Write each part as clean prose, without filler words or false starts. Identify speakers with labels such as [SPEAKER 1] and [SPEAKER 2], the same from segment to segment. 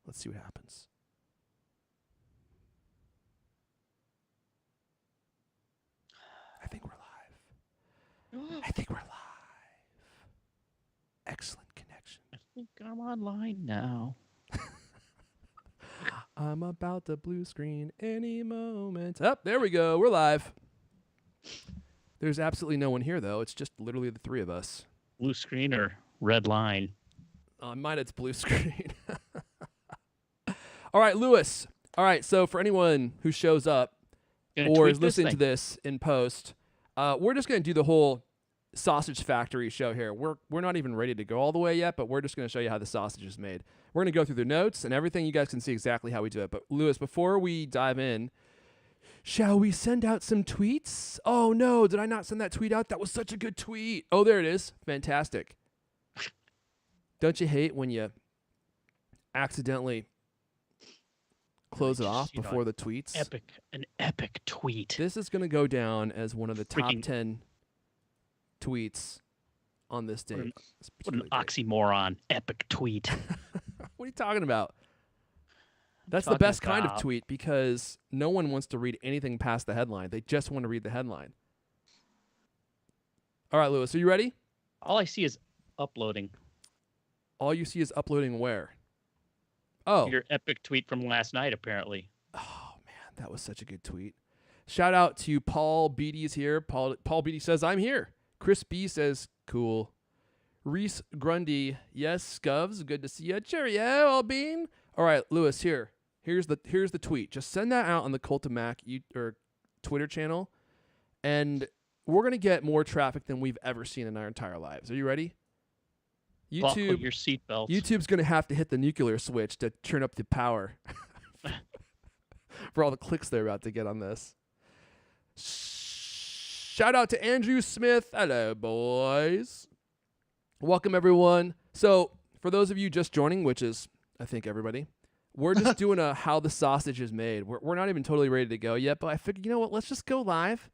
[SPEAKER 1] Let's see what happens. I think we're live. I think we're live. Excellent connection.
[SPEAKER 2] I think I'm online now.
[SPEAKER 1] I'm about to blue screen any moment. Oh, there we go. We're live. There's absolutely no one here, though. It's just literally the three of us.
[SPEAKER 2] Blue screen or red line?
[SPEAKER 1] On mine, it's blue screen. All right, Lewis. All right, so for anyone who shows up or is listening to this in post, we're just going to do the whole Sausage Factory show here. We're not even ready to go all the way yet, but we're just going to show you how the sausage is made. We're going to go through the notes and everything. You guys can see exactly how we do it. But Lewis, before we dive in, shall we send out some tweets? Oh, no, did I not send that tweet out? That was such a good tweet. Oh, there it is. Fantastic. Don't you hate when you accidentally close it off before the tweets?
[SPEAKER 2] An epic tweet.
[SPEAKER 1] This is going to go down as one of the top 10 tweets on this day.
[SPEAKER 2] What an oxymoron. Epic tweet.
[SPEAKER 1] What are you talking about? That's the best kind of tweet because no one wants to read anything past the headline. They just want to read the headline. All right, Lewis, are you ready?
[SPEAKER 2] All I see is uploading.
[SPEAKER 1] All you see is uploading where? Oh.
[SPEAKER 2] Your epic tweet from last night, apparently.
[SPEAKER 1] Oh, man, that was such a good tweet. Shout out to Paul Beatty's here. Paul Beatty says, I'm here. Chris B says, cool. Reese Grundy, yes, Scuvs, good to see you. Cheerio, Albine. All right, Lewis, here's the tweet. Just send that out on the Cult of Mac or Twitter channel, and we're gonna get more traffic than we've ever seen in our entire lives. Are you ready?
[SPEAKER 2] Buckle your seatbelts.
[SPEAKER 1] YouTube's gonna have to hit the nuclear switch to turn up the power for all the clicks they're about to get on this. Shout out to Andrew Smith. Hello, boys. Welcome, everyone. So, for those of you just joining, which is, I think, everybody, we're just doing a how the sausage is made. We're not even totally ready to go yet, but I figured, you know what, let's just go live.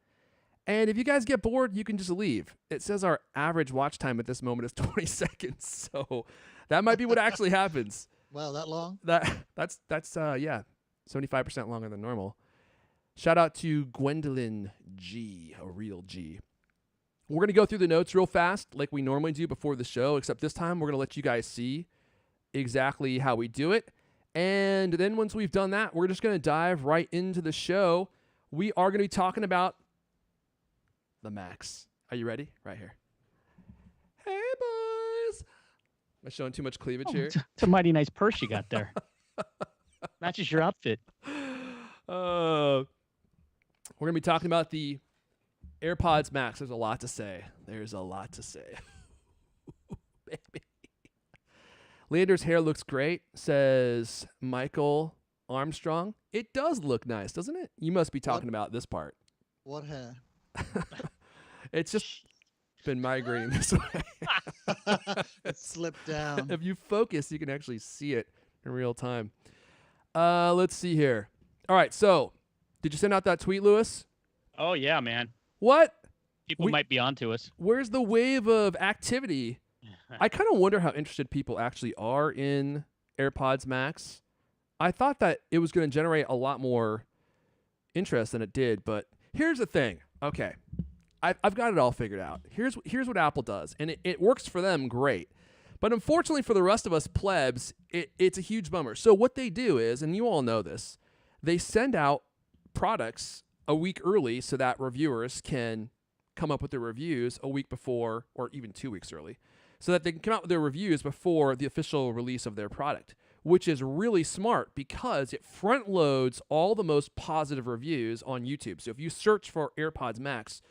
[SPEAKER 1] And if you guys get bored, you can just leave. It says our average watch time at this moment is 20 seconds, so that might be what actually happens.
[SPEAKER 3] Wow, that long?
[SPEAKER 1] That's 75% longer than normal. Shout out to Gwendolyn G, a real G. We're going to go through the notes real fast like we normally do before the show, except this time we're going to let you guys see exactly how we do it. And then once we've done that, we're just going to dive right into the show. We are going to be talking about the Max. Are you ready? Right here. Hey, boys. Am I showing too much cleavage here?
[SPEAKER 2] It's a mighty nice purse you got there. Matches your outfit.
[SPEAKER 1] We're going to be talking about the AirPods MAX. There's a lot to say. Baby. Leander's hair looks great, says Michael Armstrong. It does look nice, doesn't it? You must be talking about this part.
[SPEAKER 3] What hair?
[SPEAKER 1] It's just been migrating this way.
[SPEAKER 3] It slipped down.
[SPEAKER 1] If you focus, you can actually see it in real time. Let's see here. All right, so did you send out that tweet, Lewis?
[SPEAKER 2] Oh, yeah, man.
[SPEAKER 1] What?
[SPEAKER 2] People might be onto us.
[SPEAKER 1] Where's the wave of activity? I kind of wonder how interested people actually are in AirPods Max. I thought that it was going to generate a lot more interest than it did, but here's the thing. Okay, I've got it all figured out. Here's what Apple does, and it works for them great. But unfortunately for the rest of us plebs, it's a huge bummer. So what they do is, and you all know this, they send out products a week early so that reviewers can come up with their reviews a week before or even 2 weeks early so that they can come out with their reviews before the official release of their product, which is really smart because it front loads all the most positive reviews on YouTube. So if you search for AirPods Max,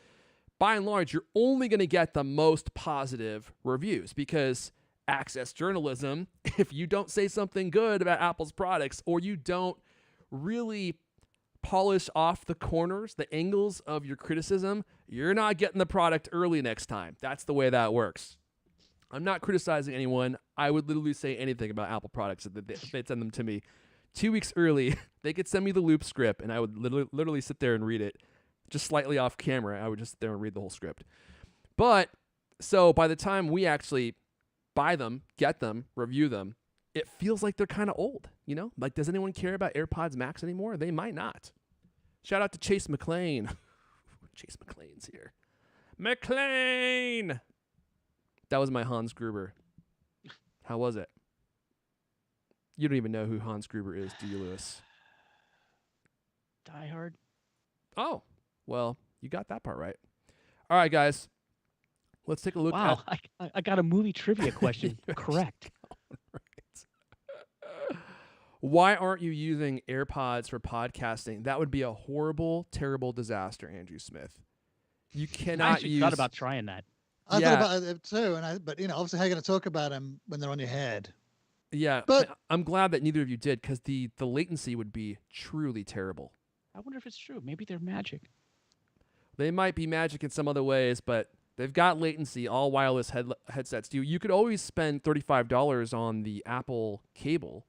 [SPEAKER 1] by and large, you're only going to get the most positive reviews because access journalism, if you don't say something good about Apple's products or you don't really polish off the corners, the angles of your criticism, you're not getting the product early next time. That's the way that works. I'm not criticizing anyone. I would literally say anything about Apple products if they'd send them to me 2 weeks early. They could send me the loop script, and I would literally sit there and read it. Just slightly off camera, I would just sit there and read the whole script. But, so by the time we actually buy them, get them, review them, it feels like they're kind of old, you know? Like, does anyone care about AirPods Max anymore? They might not. Shout out to Chase McLean. Chase McLean's here. McLean! That was my Hans Gruber. How was it? You don't even know who Hans Gruber is, do you, Lewis?
[SPEAKER 2] Die Hard.
[SPEAKER 1] Oh, well, you got that part right. All right, guys. Let's take a look
[SPEAKER 2] Wow,
[SPEAKER 1] at...
[SPEAKER 2] I got a movie trivia question correct.
[SPEAKER 1] Right. Why aren't you using AirPods for podcasting? That would be a horrible, terrible disaster, Andrew Smith. You
[SPEAKER 2] I
[SPEAKER 1] cannot
[SPEAKER 2] actually
[SPEAKER 1] use...
[SPEAKER 2] thought about trying that.
[SPEAKER 3] I
[SPEAKER 1] Yeah.
[SPEAKER 3] thought about it too, but obviously, how are you going to talk about them when they're on your head?
[SPEAKER 1] Yeah,
[SPEAKER 3] But-
[SPEAKER 1] I'm glad that neither of you did, because the latency would be truly terrible.
[SPEAKER 2] I wonder if it's true. Maybe they're magic.
[SPEAKER 1] They might be magic in some other ways, but they've got latency. All wireless headsets do. You could always spend $35 on the Apple cable,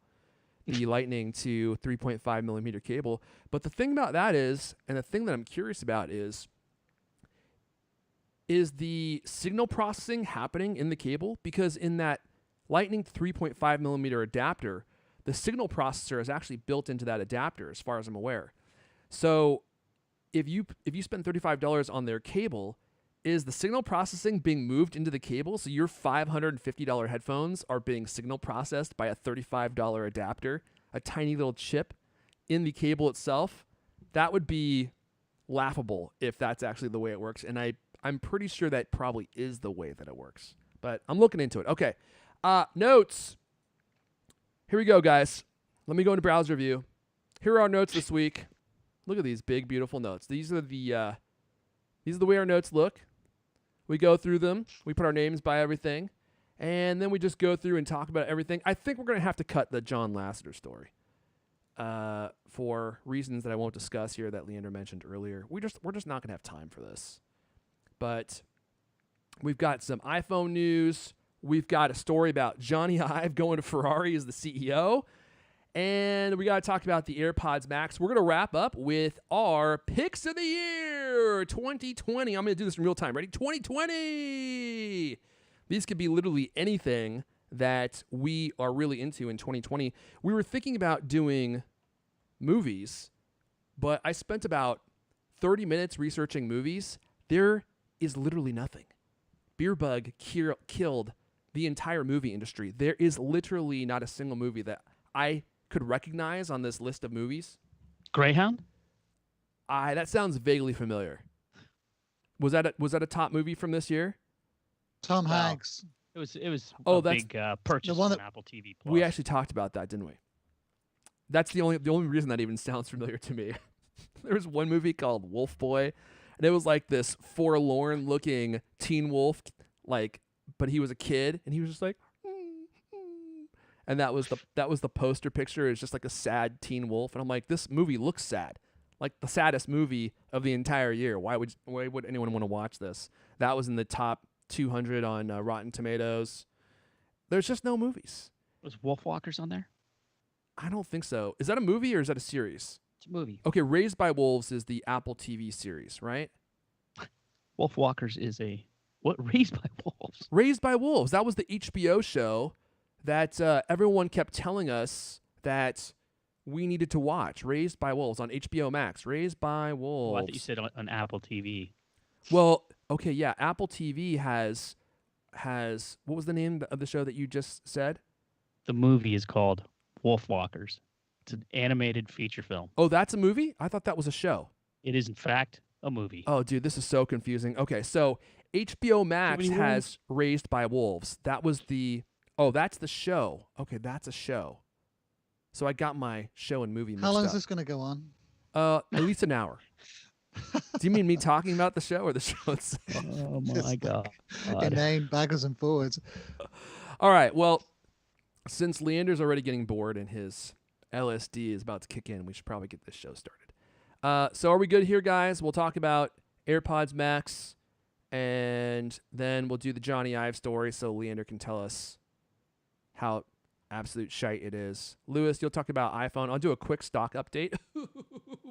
[SPEAKER 1] the Lightning to 3.5 millimeter cable. But the thing about that is, and the thing that I'm curious about is the signal processing happening in the cable? Because in that Lightning 3.5 millimeter adapter, the signal processor is actually built into that adapter, as far as I'm aware. So if you spend $35 on their cable, is the signal processing being moved into the cable? So your $550 headphones are being signal processed by a $35 adapter, a tiny little chip in the cable itself? That would be laughable if that's actually the way it works. And I'm pretty sure that probably is the way that it works. But I'm looking into it. Okay. Notes. Here we go, guys. Let me go into browser view. Here are our notes this week. Look at these big, beautiful notes. These are the way our notes look. We go through them. We put our names by everything. And then we just go through and talk about everything. I think we're going to have to cut the John Lasseter story for reasons that I won't discuss here that Leander mentioned earlier. We're just not going to have time for this. But we've got some iPhone news. We've got a story about Johnny Ive going to Ferrari as the CEO. And we got to talk about the AirPods Max. We're going to wrap up with our picks of the year 2020. I'm going to do this in real time. Ready? 2020. These could be literally anything that we are really into in 2020. We were thinking about doing movies, but I spent about 30 minutes researching movies. There is literally nothing. Beerbug killed the entire movie industry. There is literally not a single movie that I could recognize on this list of movies.
[SPEAKER 2] Greyhound?
[SPEAKER 1] That sounds vaguely familiar. Was that a top movie from this year?
[SPEAKER 3] Tom
[SPEAKER 2] Well,
[SPEAKER 3] Hanks.
[SPEAKER 2] It was
[SPEAKER 1] Oh,
[SPEAKER 2] a
[SPEAKER 1] that's-
[SPEAKER 2] big purchase
[SPEAKER 3] one
[SPEAKER 2] on
[SPEAKER 3] that-
[SPEAKER 2] Apple TV Plus.
[SPEAKER 1] We actually talked about that, didn't we? That's the only reason that even sounds familiar to me. There was one movie called Wolf Boy, and it was like this forlorn-looking teen wolf, but he was a kid, and he was just like, and that was the poster picture. It's just like a sad teen wolf, and I'm like, this movie looks sad, like the saddest movie of the entire year. Why would anyone want to watch this? That was in the top 200 on Rotten Tomatoes. There's just no movies.
[SPEAKER 2] Was Wolfwalkers on there?
[SPEAKER 1] I don't think so. Is that a movie or is that a series?
[SPEAKER 2] It's a movie.
[SPEAKER 1] Okay, Raised by Wolves is the Apple TV series, right?
[SPEAKER 2] Wolfwalkers is a what? Raised by Wolves.
[SPEAKER 1] Raised by Wolves. That was the HBO show that everyone kept telling us that we needed to watch. Raised by Wolves on HBO Max. Raised by Wolves.
[SPEAKER 2] Oh, I thought you said on Apple TV.
[SPEAKER 1] Well, okay, yeah. Apple TV has what was the name of the show that you just said?
[SPEAKER 2] The movie is called Wolfwalkers. It's an animated feature film.
[SPEAKER 1] Oh, that's a movie? I thought that was a show.
[SPEAKER 2] It is in fact a movie.
[SPEAKER 1] Oh, dude, this is so confusing. Okay, so HBO Max
[SPEAKER 2] many
[SPEAKER 1] has Raised by Wolves. That was that's the show. Okay, that's a show. So I got my show and movie mixed
[SPEAKER 3] How long
[SPEAKER 1] up.
[SPEAKER 3] is this going to go on?
[SPEAKER 1] At least an hour. Do you mean me talking about the show or the show itself?
[SPEAKER 2] Oh my
[SPEAKER 3] Just
[SPEAKER 2] god.
[SPEAKER 3] Inane backwards and forwards.
[SPEAKER 1] All right, well, since Leander's already getting bored and his LSD is about to kick in, we should probably get this show started. So are we good here, guys? We'll talk about AirPods Max, and then we'll do the Johnny Ive story so Leander can tell us how absolute shite it is. Lewis, you'll talk about iPhone. I'll do a quick stock update.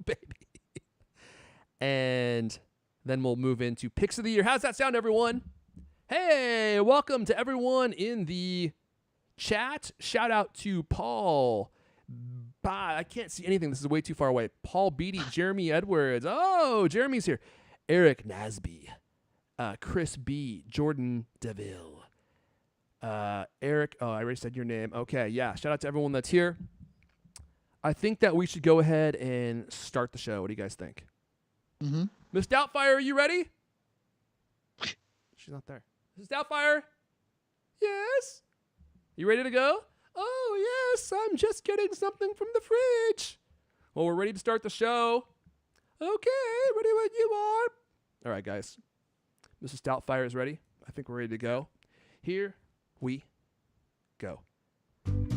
[SPEAKER 1] Baby. And then we'll move into picks of the year. How's that sound, everyone? Hey, welcome to everyone in the chat. Shout out to Paul. I can't see anything. This is way too far away. Paul Beatty, Jeremy Edwards. Oh, Jeremy's here. Eric Nasby, Chris B, Jordan DeVille, Eric. Oh, I already said your name. Okay, yeah. Shout out to everyone that's here. I think that we should go ahead and start the show. What do you guys think?
[SPEAKER 3] Mm-hmm.
[SPEAKER 1] Miss Doubtfire, are you ready? She's not there. Miss Doubtfire? Yes? You ready to go? Oh, yes, I'm just getting something from the fridge. Well, we're ready to start the show. Okay, ready when you are. All right, guys. Mrs. Doubtfire is ready. I think we're ready to go. Here we go.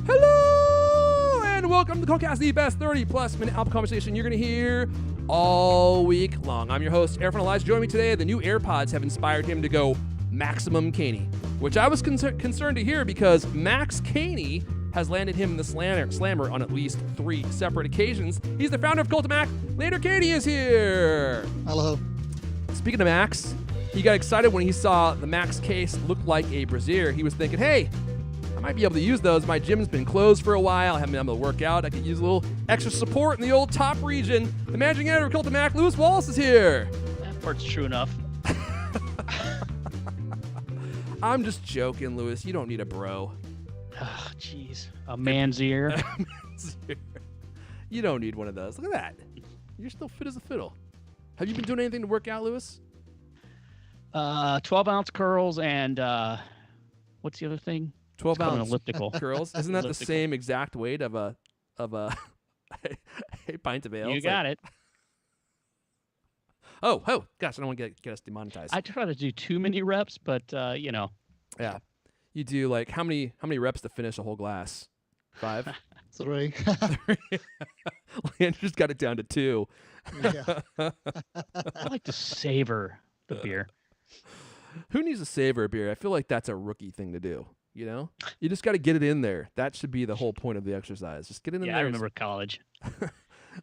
[SPEAKER 1] Hello, and welcome to Coldcast, the best 30-plus minute Apple conversation you're going to hear all week long. I'm your host, Airphone Elijah. Joining me today, the new AirPods have inspired him to go maximum caney, which I was concerned to hear because Max Caney has landed him in the slammer on at least 3 separate occasions. He's the founder of Cult of Mac. Lander Caney is here.
[SPEAKER 3] Hello.
[SPEAKER 1] Speaking of Max, he got excited when he saw the Max case look like a brassiere. He was thinking, hey, I might be able to use those. My gym's been closed for a while. I haven't been able to work out. I could use a little extra support in the old top region. The managing editor of Cult of Mac, Lewis Wallace, is here.
[SPEAKER 2] That part's true enough.
[SPEAKER 1] I'm just joking, Lewis. You don't need a bro.
[SPEAKER 2] Oh, jeez. A man's ear.
[SPEAKER 1] You don't need one of those. Look at that. You're still fit as a fiddle. Have you been doing anything to work out, Lewis?
[SPEAKER 2] 12-ounce curls and what's the other thing?
[SPEAKER 1] 12-ounce
[SPEAKER 2] elliptical
[SPEAKER 1] curls. Isn't that the
[SPEAKER 2] Elliptical.
[SPEAKER 1] same exact weight of a a pint of ale?
[SPEAKER 2] You
[SPEAKER 1] It's
[SPEAKER 2] got
[SPEAKER 1] like,
[SPEAKER 2] it.
[SPEAKER 1] Oh, gosh, I don't want to get us demonetized.
[SPEAKER 2] I try to do too many reps, but you know.
[SPEAKER 1] Yeah. You do like how many reps to finish a whole glass? 5?
[SPEAKER 3] 3.
[SPEAKER 1] Andrew's got it down to 2.
[SPEAKER 3] Yeah.
[SPEAKER 2] I like to savor the beer.
[SPEAKER 1] Who needs to savor a beer? I feel like that's a rookie thing to do. You know, you just got to get it in there. That should be the whole point of the exercise. Just get it in
[SPEAKER 2] Yeah,
[SPEAKER 1] there.
[SPEAKER 2] I remember college.
[SPEAKER 1] I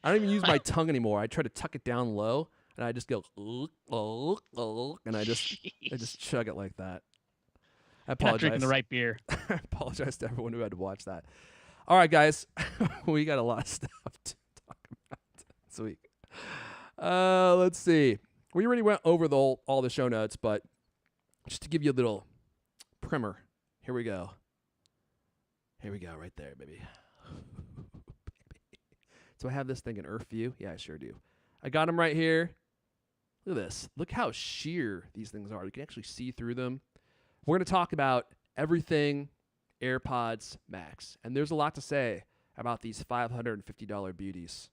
[SPEAKER 1] don't even use my tongue anymore. I try to tuck it down low, and I just go, and I just chug it like that. I
[SPEAKER 2] You're not
[SPEAKER 1] apologize.
[SPEAKER 2] drinking the right beer.
[SPEAKER 1] I apologize to everyone who had to watch that. All right, guys, we got a lot of stuff to talk about this week. Let's see. We already went over all the show notes, but just to give you a little primer, here we go. Here we go, right there, baby. Do I have this thing in Earth view? Yeah, I sure do. I got them right here. Look at this. Look how sheer these things are. You can actually see through them. We're going to talk about everything AirPods Max. And there's a lot to say about these $550 beauties.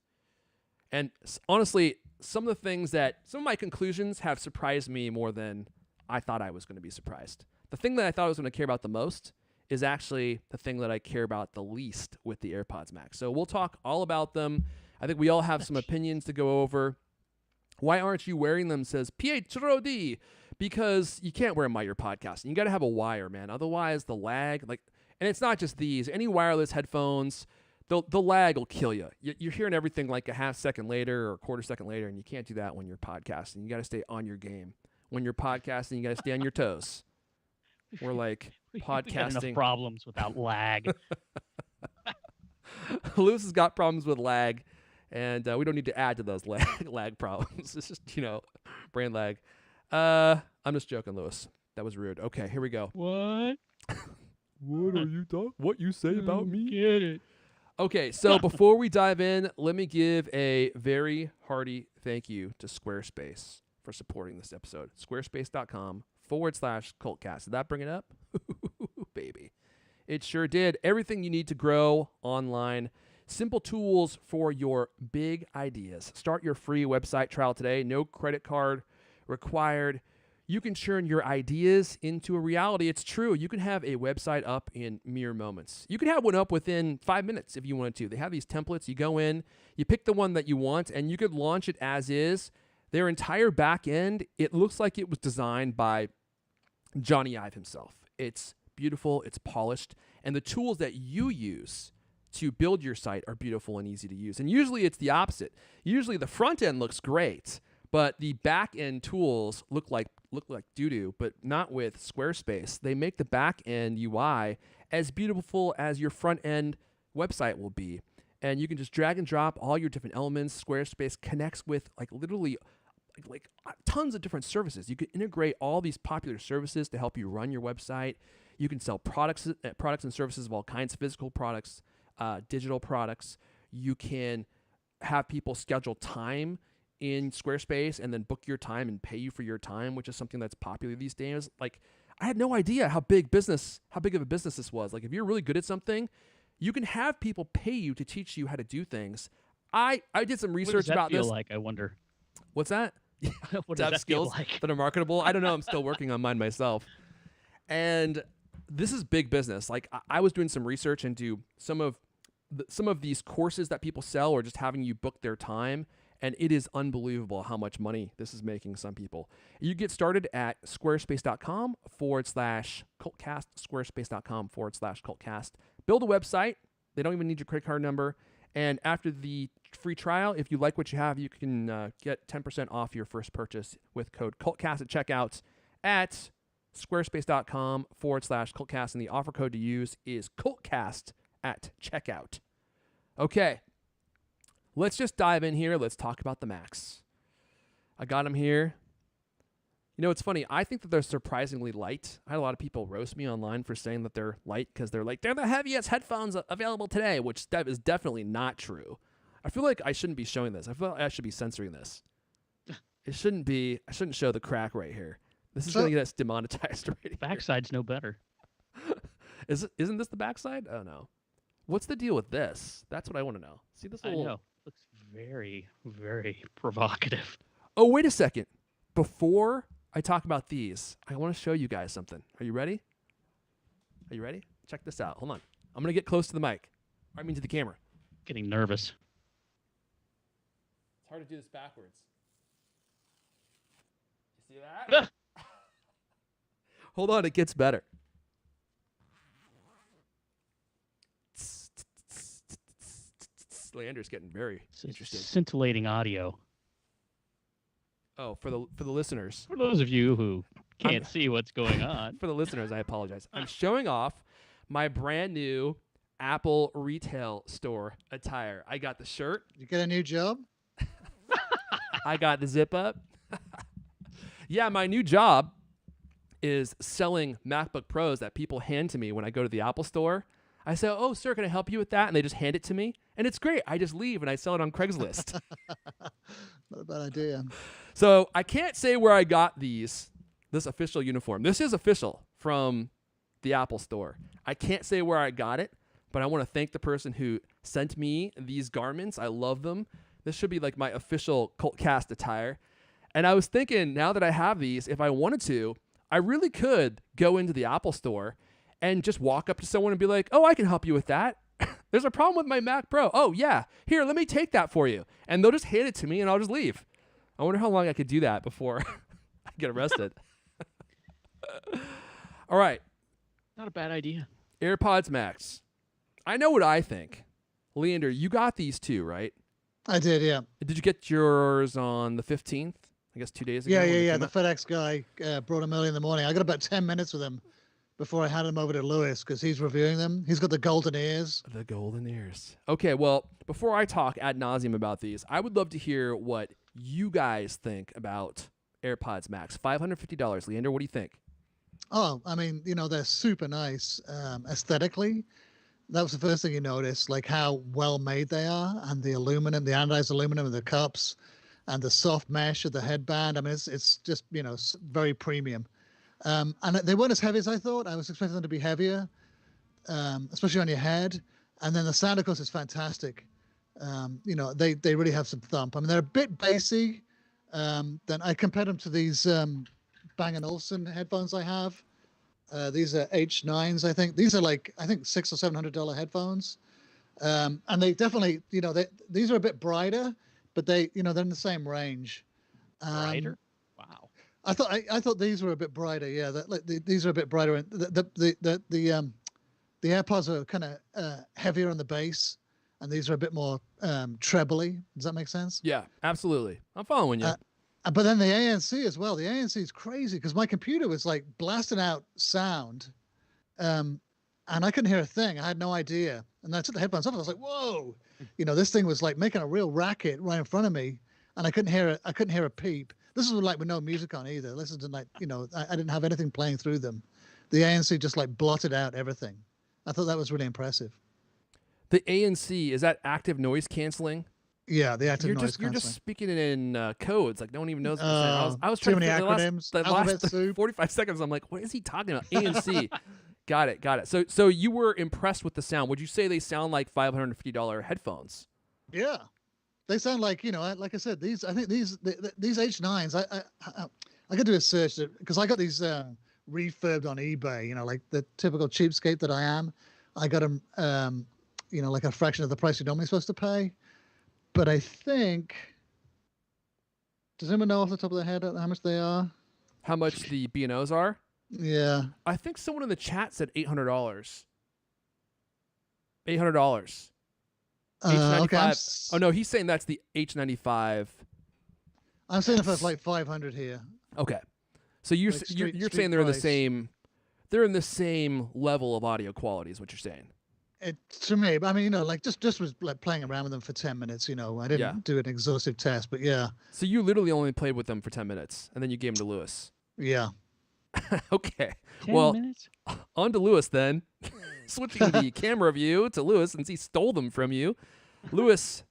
[SPEAKER 1] And honestly, some of my conclusions have surprised me more than I thought I was going to be surprised. The thing that I thought I was going to care about the most is actually the thing that I care about the least with the AirPods Max. So we'll talk all about them. I think we all have some opinions to go over. Why aren't you wearing them, says Pietro D. Because you can't wear them while you're podcasting. You got to have a wire, man. Otherwise, the lag, and it's not just these. Any wireless headphones, the lag will kill you. You're hearing everything like a half second later or a quarter second later, and you can't do that when you're podcasting. You got to stay on your game. When you're podcasting, you got to stay on your toes. We're like
[SPEAKER 2] We got
[SPEAKER 1] podcasting.
[SPEAKER 2] enough problems without lag.
[SPEAKER 1] Lewis has got problems with lag, and we don't need to add to those lag problems. It's just, brain lag. I'm just joking, Lewis. That was rude. Okay, here we go.
[SPEAKER 2] What?
[SPEAKER 1] What are you talking? What you say about me?
[SPEAKER 2] Get it.
[SPEAKER 1] Okay, so before we dive in, let me give a very hearty thank you to Squarespace for supporting this episode. Squarespace.com/cultcast. Did that bring it up? Baby. It sure did. Everything you need to grow online. Simple tools for your big ideas. Start your free website trial today. No credit card required. You can turn your ideas into a reality. It's true. You can have a website up in mere moments. You can have one up within 5 minutes if you wanted to. They have these templates. You go in, you pick the one that you want, and you could launch it as is. Their entire back end, it looks like it was designed by Johnny Ive himself. It's beautiful. It's polished. And the tools that you use to build your site are beautiful and easy to use. And usually it's the opposite. Usually the front end looks great, But the back end tools look like doo-doo, but not with Squarespace. They make the back end UI as beautiful as your front end website will be. And you can just drag and drop all your different elements. Squarespace connects with literally tons of different services. You can integrate all these popular services to help you run your website. You can sell products and services of all kinds, physical products, digital products. You can have people schedule time in Squarespace and then book your time and pay you for your time, which is something that's popular these days. Like, I had no idea how big of a business this was. Like, if you're really good at something, you can have people pay you to teach you how to do things. I did some research about this.
[SPEAKER 2] What does that feel like, I wonder?
[SPEAKER 1] What's that?
[SPEAKER 2] What
[SPEAKER 1] To
[SPEAKER 2] does
[SPEAKER 1] have
[SPEAKER 2] that feel
[SPEAKER 1] skills
[SPEAKER 2] like?
[SPEAKER 1] that are marketable. I don't know. I'm still working on mine myself. And this is big business. Like, I was doing some research into some of these courses that people sell, or just having you book their time. And it is unbelievable how much money this is making some people. You get started at squarespace.com/cultcast, squarespace.com/cultcast. Build a website. They don't even need your credit card number. And after the free trial, if you like what you have, you can get 10% off your first purchase with code cultcast at checkout at squarespace.com/cultcast. And the offer code to use is cultcast at checkout. Okay. Let's just dive in here. Let's talk about the Macs. I got them here. You know, it's funny. I think that they're surprisingly light. I had a lot of people roast me online for saying that they're light because they're the heaviest headphones available today, which is definitely not true. I feel like I shouldn't be showing this. I feel like I should be censoring this. It shouldn't be. I shouldn't show the crack right here. This is going to get us demonetized already.
[SPEAKER 2] Backside's no better.
[SPEAKER 1] Isn't this the backside? Oh, no. What's the deal with this? That's what I want to know. See this little...
[SPEAKER 2] I know. Looks very, very provocative.
[SPEAKER 1] Oh, wait a second. Before I talk about these, I want to show you guys something. Are you ready? Are you ready? Check this out. Hold on. I'm going to get close to the mic. I mean to the camera.
[SPEAKER 2] Getting nervous.
[SPEAKER 1] It's hard to do this backwards. You see that? Hold on. It gets better. Leander's getting very interested.
[SPEAKER 2] Scintillating audio.
[SPEAKER 1] Oh, for the listeners.
[SPEAKER 2] For those of you who can't see what's going on.
[SPEAKER 1] For the listeners, I apologize. I'm showing off my brand new Apple retail store attire. I got the shirt.
[SPEAKER 3] You get a new job?
[SPEAKER 1] I got the zip up. Yeah, my new job is selling MacBook Pros that people hand to me when I go to the Apple store. I say, "Oh, sir, can I help you with that?" And they just hand it to me. And it's great. I just leave and I sell it on Craigslist.
[SPEAKER 3] Not a bad idea.
[SPEAKER 1] So I can't say where I got this official uniform. This is official from the Apple store. I can't say where I got it, but I want to thank the person who sent me these garments. I love them. This should be like my official Cultcast attire. And I was thinking, now that I have these, if I wanted to, I really could go into the Apple store and just walk up to someone and be like, "Oh, I can help you with that. There's a problem with my Mac Pro. Oh, yeah. Here, let me take that for you." And they'll just hand it to me and I'll just leave. I wonder how long I could do that before I get arrested. All right.
[SPEAKER 2] Not a bad idea.
[SPEAKER 1] AirPods Max. I know what I think. Leander, you got these too, right?
[SPEAKER 3] I did, yeah.
[SPEAKER 1] Did you get yours on the 15th? I guess 2 days ago?
[SPEAKER 3] Yeah. The FedEx guy brought them early in the morning. I got about 10 minutes with him before I handed them over to Lewis because he's reviewing them. He's got the golden ears.
[SPEAKER 1] The golden ears. Okay, well, before I talk ad nauseum about these, I would love to hear what you guys think about AirPods Max. $550. Leander, what do you think?
[SPEAKER 3] Oh, I mean, they're super nice aesthetically. That was the first thing you noticed, like how well made they are, and the aluminum, the anodized aluminum of the cups, and the soft mesh of the headband. I mean, it's just very premium. And they weren't as heavy as I thought. I was expecting them to be heavier, especially on your head. And then the sound, of course, is fantastic. They really have some thump. I mean, they're a bit bassy. Then I compared them to these Bang & Olufsen headphones I have. These are H9s, I think. These are like, I think $600 or $700 headphones. And they definitely, these are a bit brighter, but they're in the same range.
[SPEAKER 2] Brighter? Wow.
[SPEAKER 3] I thought these were a bit brighter. Yeah, these are a bit brighter. And the AirPods are kind of heavier on the bass, and these are a bit more trebly. Does that make sense?
[SPEAKER 1] Yeah, absolutely. I'm following you.
[SPEAKER 3] But then the ANC as well. The ANC is crazy because my computer was like blasting out sound, um, and I couldn't hear a thing. I had no idea. And I took the headphones off. And I was like, "Whoa!" This thing was like making a real racket right in front of me, and I couldn't hear it. I couldn't hear a peep. This was like with no music on either. Listen to like I didn't have anything playing through them. The ANC just like blotted out everything. I thought that was really impressive.
[SPEAKER 1] The ANC, is that active noise canceling?
[SPEAKER 3] Yeah, the active
[SPEAKER 1] You're
[SPEAKER 3] noise
[SPEAKER 1] just you're
[SPEAKER 3] canceling.
[SPEAKER 1] just speaking it in codes, like no one even knows what you're saying. I was
[SPEAKER 3] Too
[SPEAKER 1] trying to
[SPEAKER 3] many
[SPEAKER 1] figure
[SPEAKER 3] acronyms.
[SPEAKER 1] the
[SPEAKER 3] Alphabet
[SPEAKER 1] last
[SPEAKER 3] soup.
[SPEAKER 1] 45 seconds. I'm like, what is he talking about? ANC. Got it. So you were impressed with the sound. Would you say they sound like $550 headphones?
[SPEAKER 3] Yeah, they sound like like I said. I think these H9s. I could do a search because I got these refurbed on eBay. Like the typical cheapskate that I am. I got them. Like a fraction of the price you're normally supposed to pay. But I think. Does anyone know off the top of their head how much they are?
[SPEAKER 1] How much the B&Os are?
[SPEAKER 3] Yeah.
[SPEAKER 1] I think someone in the chat said $800. $800. H95.
[SPEAKER 3] Okay,
[SPEAKER 1] Oh no, he's saying that's the H95.
[SPEAKER 3] I'm saying if it's like 500 here.
[SPEAKER 1] Okay, so you're
[SPEAKER 3] Like
[SPEAKER 1] you're,
[SPEAKER 3] street-
[SPEAKER 1] you're
[SPEAKER 3] street
[SPEAKER 1] saying they're in the
[SPEAKER 3] price.
[SPEAKER 1] same, they're in the same level of audio quality, is what you're saying.
[SPEAKER 3] To me, but I mean, like just was like playing around with them for 10 minutes. I didn't
[SPEAKER 1] Yeah.
[SPEAKER 3] do an exhaustive test, but yeah,
[SPEAKER 1] So you literally only played with them for 10 minutes, and then you gave them to Lewis.
[SPEAKER 3] yeah.
[SPEAKER 1] Okay,
[SPEAKER 2] 10
[SPEAKER 1] well,
[SPEAKER 2] minutes?
[SPEAKER 1] on to Lewis then. Switching the camera view to Lewis since he stole them from you. Lewis,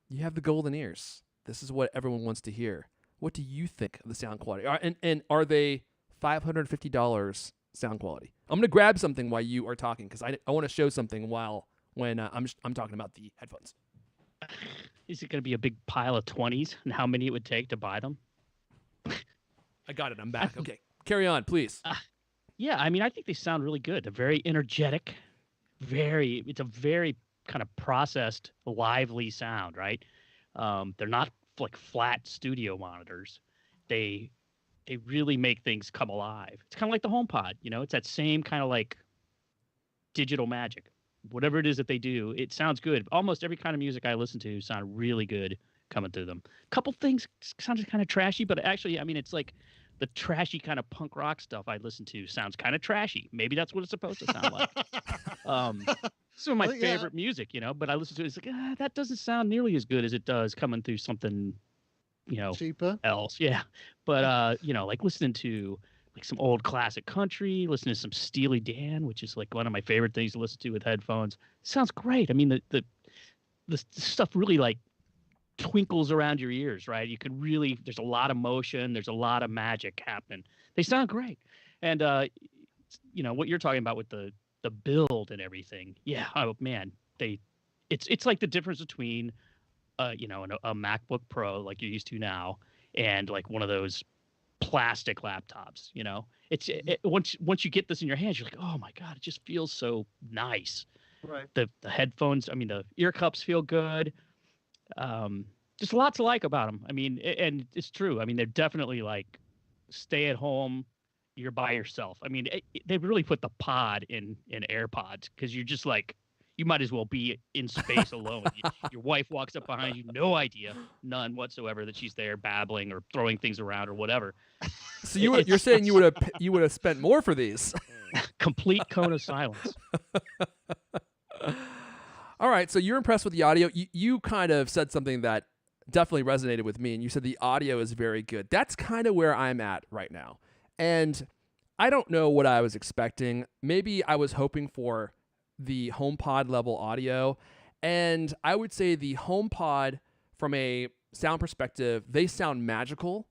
[SPEAKER 1] you have the golden ears. This is what everyone wants to hear. What do you think of the sound quality? And are they $550 sound quality? I'm going to grab something while you are talking because I want to show something when I'm talking about the headphones.
[SPEAKER 2] Is it going to be a big pile of 20s and how many it would take to buy them?
[SPEAKER 1] I got it. I'm back. Okay. Carry on, please.
[SPEAKER 2] Yeah, I mean, I think they sound really good. They're very energetic. It's a very kind of processed, lively sound, right? They're not like flat studio monitors. They really make things come alive. It's kind of like the HomePod, it's that same kind of like digital magic. Whatever it is that they do, it sounds good. Almost every kind of music I listen to sound really good coming through them. A couple things sounded kind of trashy, but actually, I mean, it's like the trashy kind of punk rock stuff I listen to sounds kind of trashy. Maybe that's what it's supposed to sound like. Some of my favorite music, but I listen to it, it's like, that doesn't sound nearly as good as it does coming through something,
[SPEAKER 3] Cheaper.
[SPEAKER 2] else. Yeah. But, like listening to like some old classic country, listening to some Steely Dan, which is like one of my favorite things to listen to with headphones. Sounds great. I mean, the stuff really like twinkles around your ears, right? You can really, there's a lot of motion, there's a lot of magic happening. They sound great. And what you're talking about with the build and everything. Yeah, oh man, it's like the difference between a MacBook Pro like you're used to now and like one of those plastic laptops, once you get this in your hands, you're like, "Oh my god, it just feels so nice."
[SPEAKER 3] Right.
[SPEAKER 2] The headphones, I mean, the ear cups feel good. Just a lot to like about them. I mean, and it's true. I mean, they're definitely like stay at home. You're by yourself. I mean, they really put the pod in AirPods because you're just like, you might as well be in space alone. Your wife walks up behind you, no idea, none whatsoever that she's there babbling or throwing things around or whatever.
[SPEAKER 1] So you're saying you would have spent more for these?
[SPEAKER 2] Complete cone of silence.
[SPEAKER 1] All right, so you're impressed with the audio. You kind of said something that definitely resonated with me, and you said the audio is very good. That's kind of where I'm at right now. And I don't know what I was expecting. Maybe I was hoping for the HomePod level audio. And I would say the HomePod, from a sound perspective, they sound magical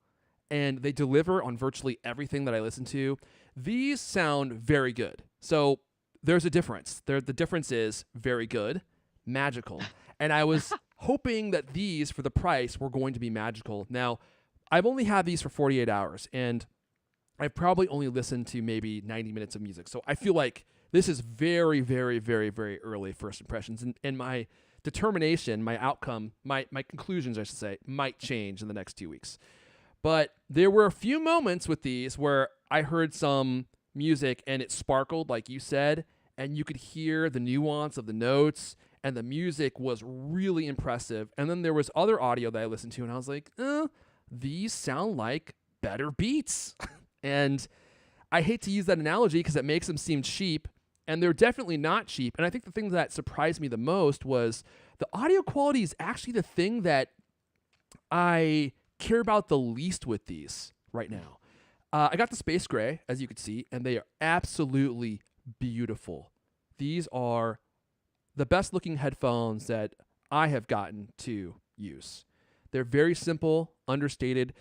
[SPEAKER 1] and they deliver on virtually everything that I listen to. These sound very good. So there's a difference. The difference is very good, magical. And I was hoping that these, for the price, were going to be magical. Now, I've only had these for 48 hours, and I've probably only listened to maybe 90 minutes of music. So I feel like this is very, very, very, very early first impressions. And my determination, my outcome, my conclusions, I should say, might change in the next 2 weeks. But there were a few moments with these where I heard some music and it sparkled, like you said, and you could hear the nuance of the notes, and the music was really impressive. And then there was other audio that I listened to, and I was like, these sound like better Beats. And I hate to use that analogy because it makes them seem cheap, and they're definitely not cheap. And I think the thing that surprised me the most was the audio quality is actually the thing that I care about the least with these right now. I got the Space Gray, as you could see, and they are absolutely beautiful. These are the best looking headphones that I have gotten to use. They're very simple, understated.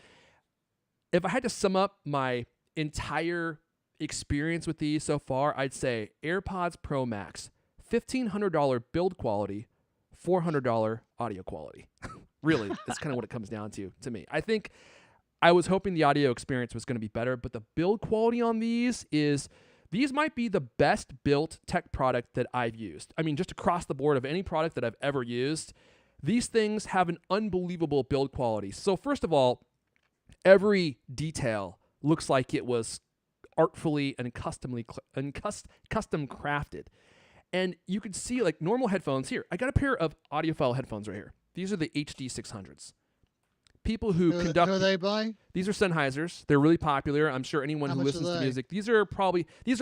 [SPEAKER 1] If I had to sum up my entire experience with these so far, I'd say AirPods Pro Max, $1,500 build quality, $400 audio quality. Really, that's kind of what it comes down to me. I think I was hoping the audio experience was going to be better, but the build quality on these might be the best built tech product that I've used. I mean, just across the board of any product that I've ever used, these things have an unbelievable build quality. So first of all, every detail looks like it was artfully and custom crafted. And you can see like normal headphones here. I got a pair of audiophile headphones right here. These are the HD 600s. People who conduct...
[SPEAKER 3] Who are they by?
[SPEAKER 1] These are Sennheisers. They're really popular. I'm sure anyone who listens to music... These are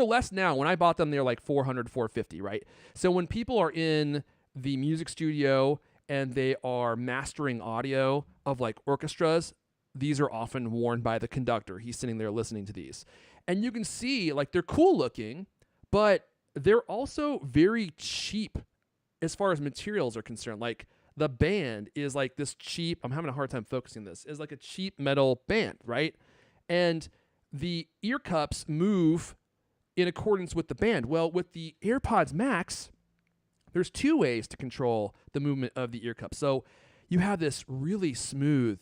[SPEAKER 1] less now. When I bought them, they're like $400, $450, right? So when people are in the music studio and they are mastering audio of like orchestras, these are often worn by the conductor. He's sitting there listening to these. And you can see like they're cool looking, but they're also very cheap as far as materials are concerned. Like the band is like this cheap, I'm having a hard time focusing this, is like a cheap metal band, right? And the ear cups move in accordance with the band. Well, with the AirPods Max, there's two ways to control the movement of the ear cup. So you have this really smooth,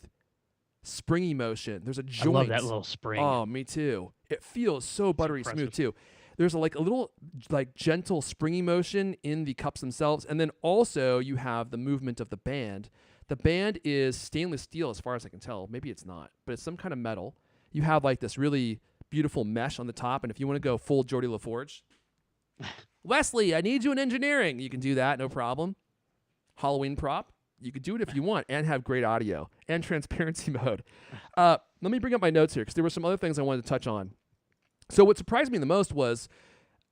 [SPEAKER 1] springy motion. There's a joint.
[SPEAKER 2] I love that little spring.
[SPEAKER 1] Oh, me too. It feels so buttery smooth too. There's a little like gentle springy motion in the cups themselves, and then also you have the movement of the band. The band is stainless steel as far as I can tell. Maybe it's not, but it's some kind of metal. You have like this really beautiful mesh on the top, and if you want to go full Geordie LaForge, Wesley, I need you in engineering. You can do that, no problem. Halloween prop. You could do it if you want and have great audio and transparency mode. Let me bring up my notes here because there were some other things I wanted to touch on. So what surprised me the most was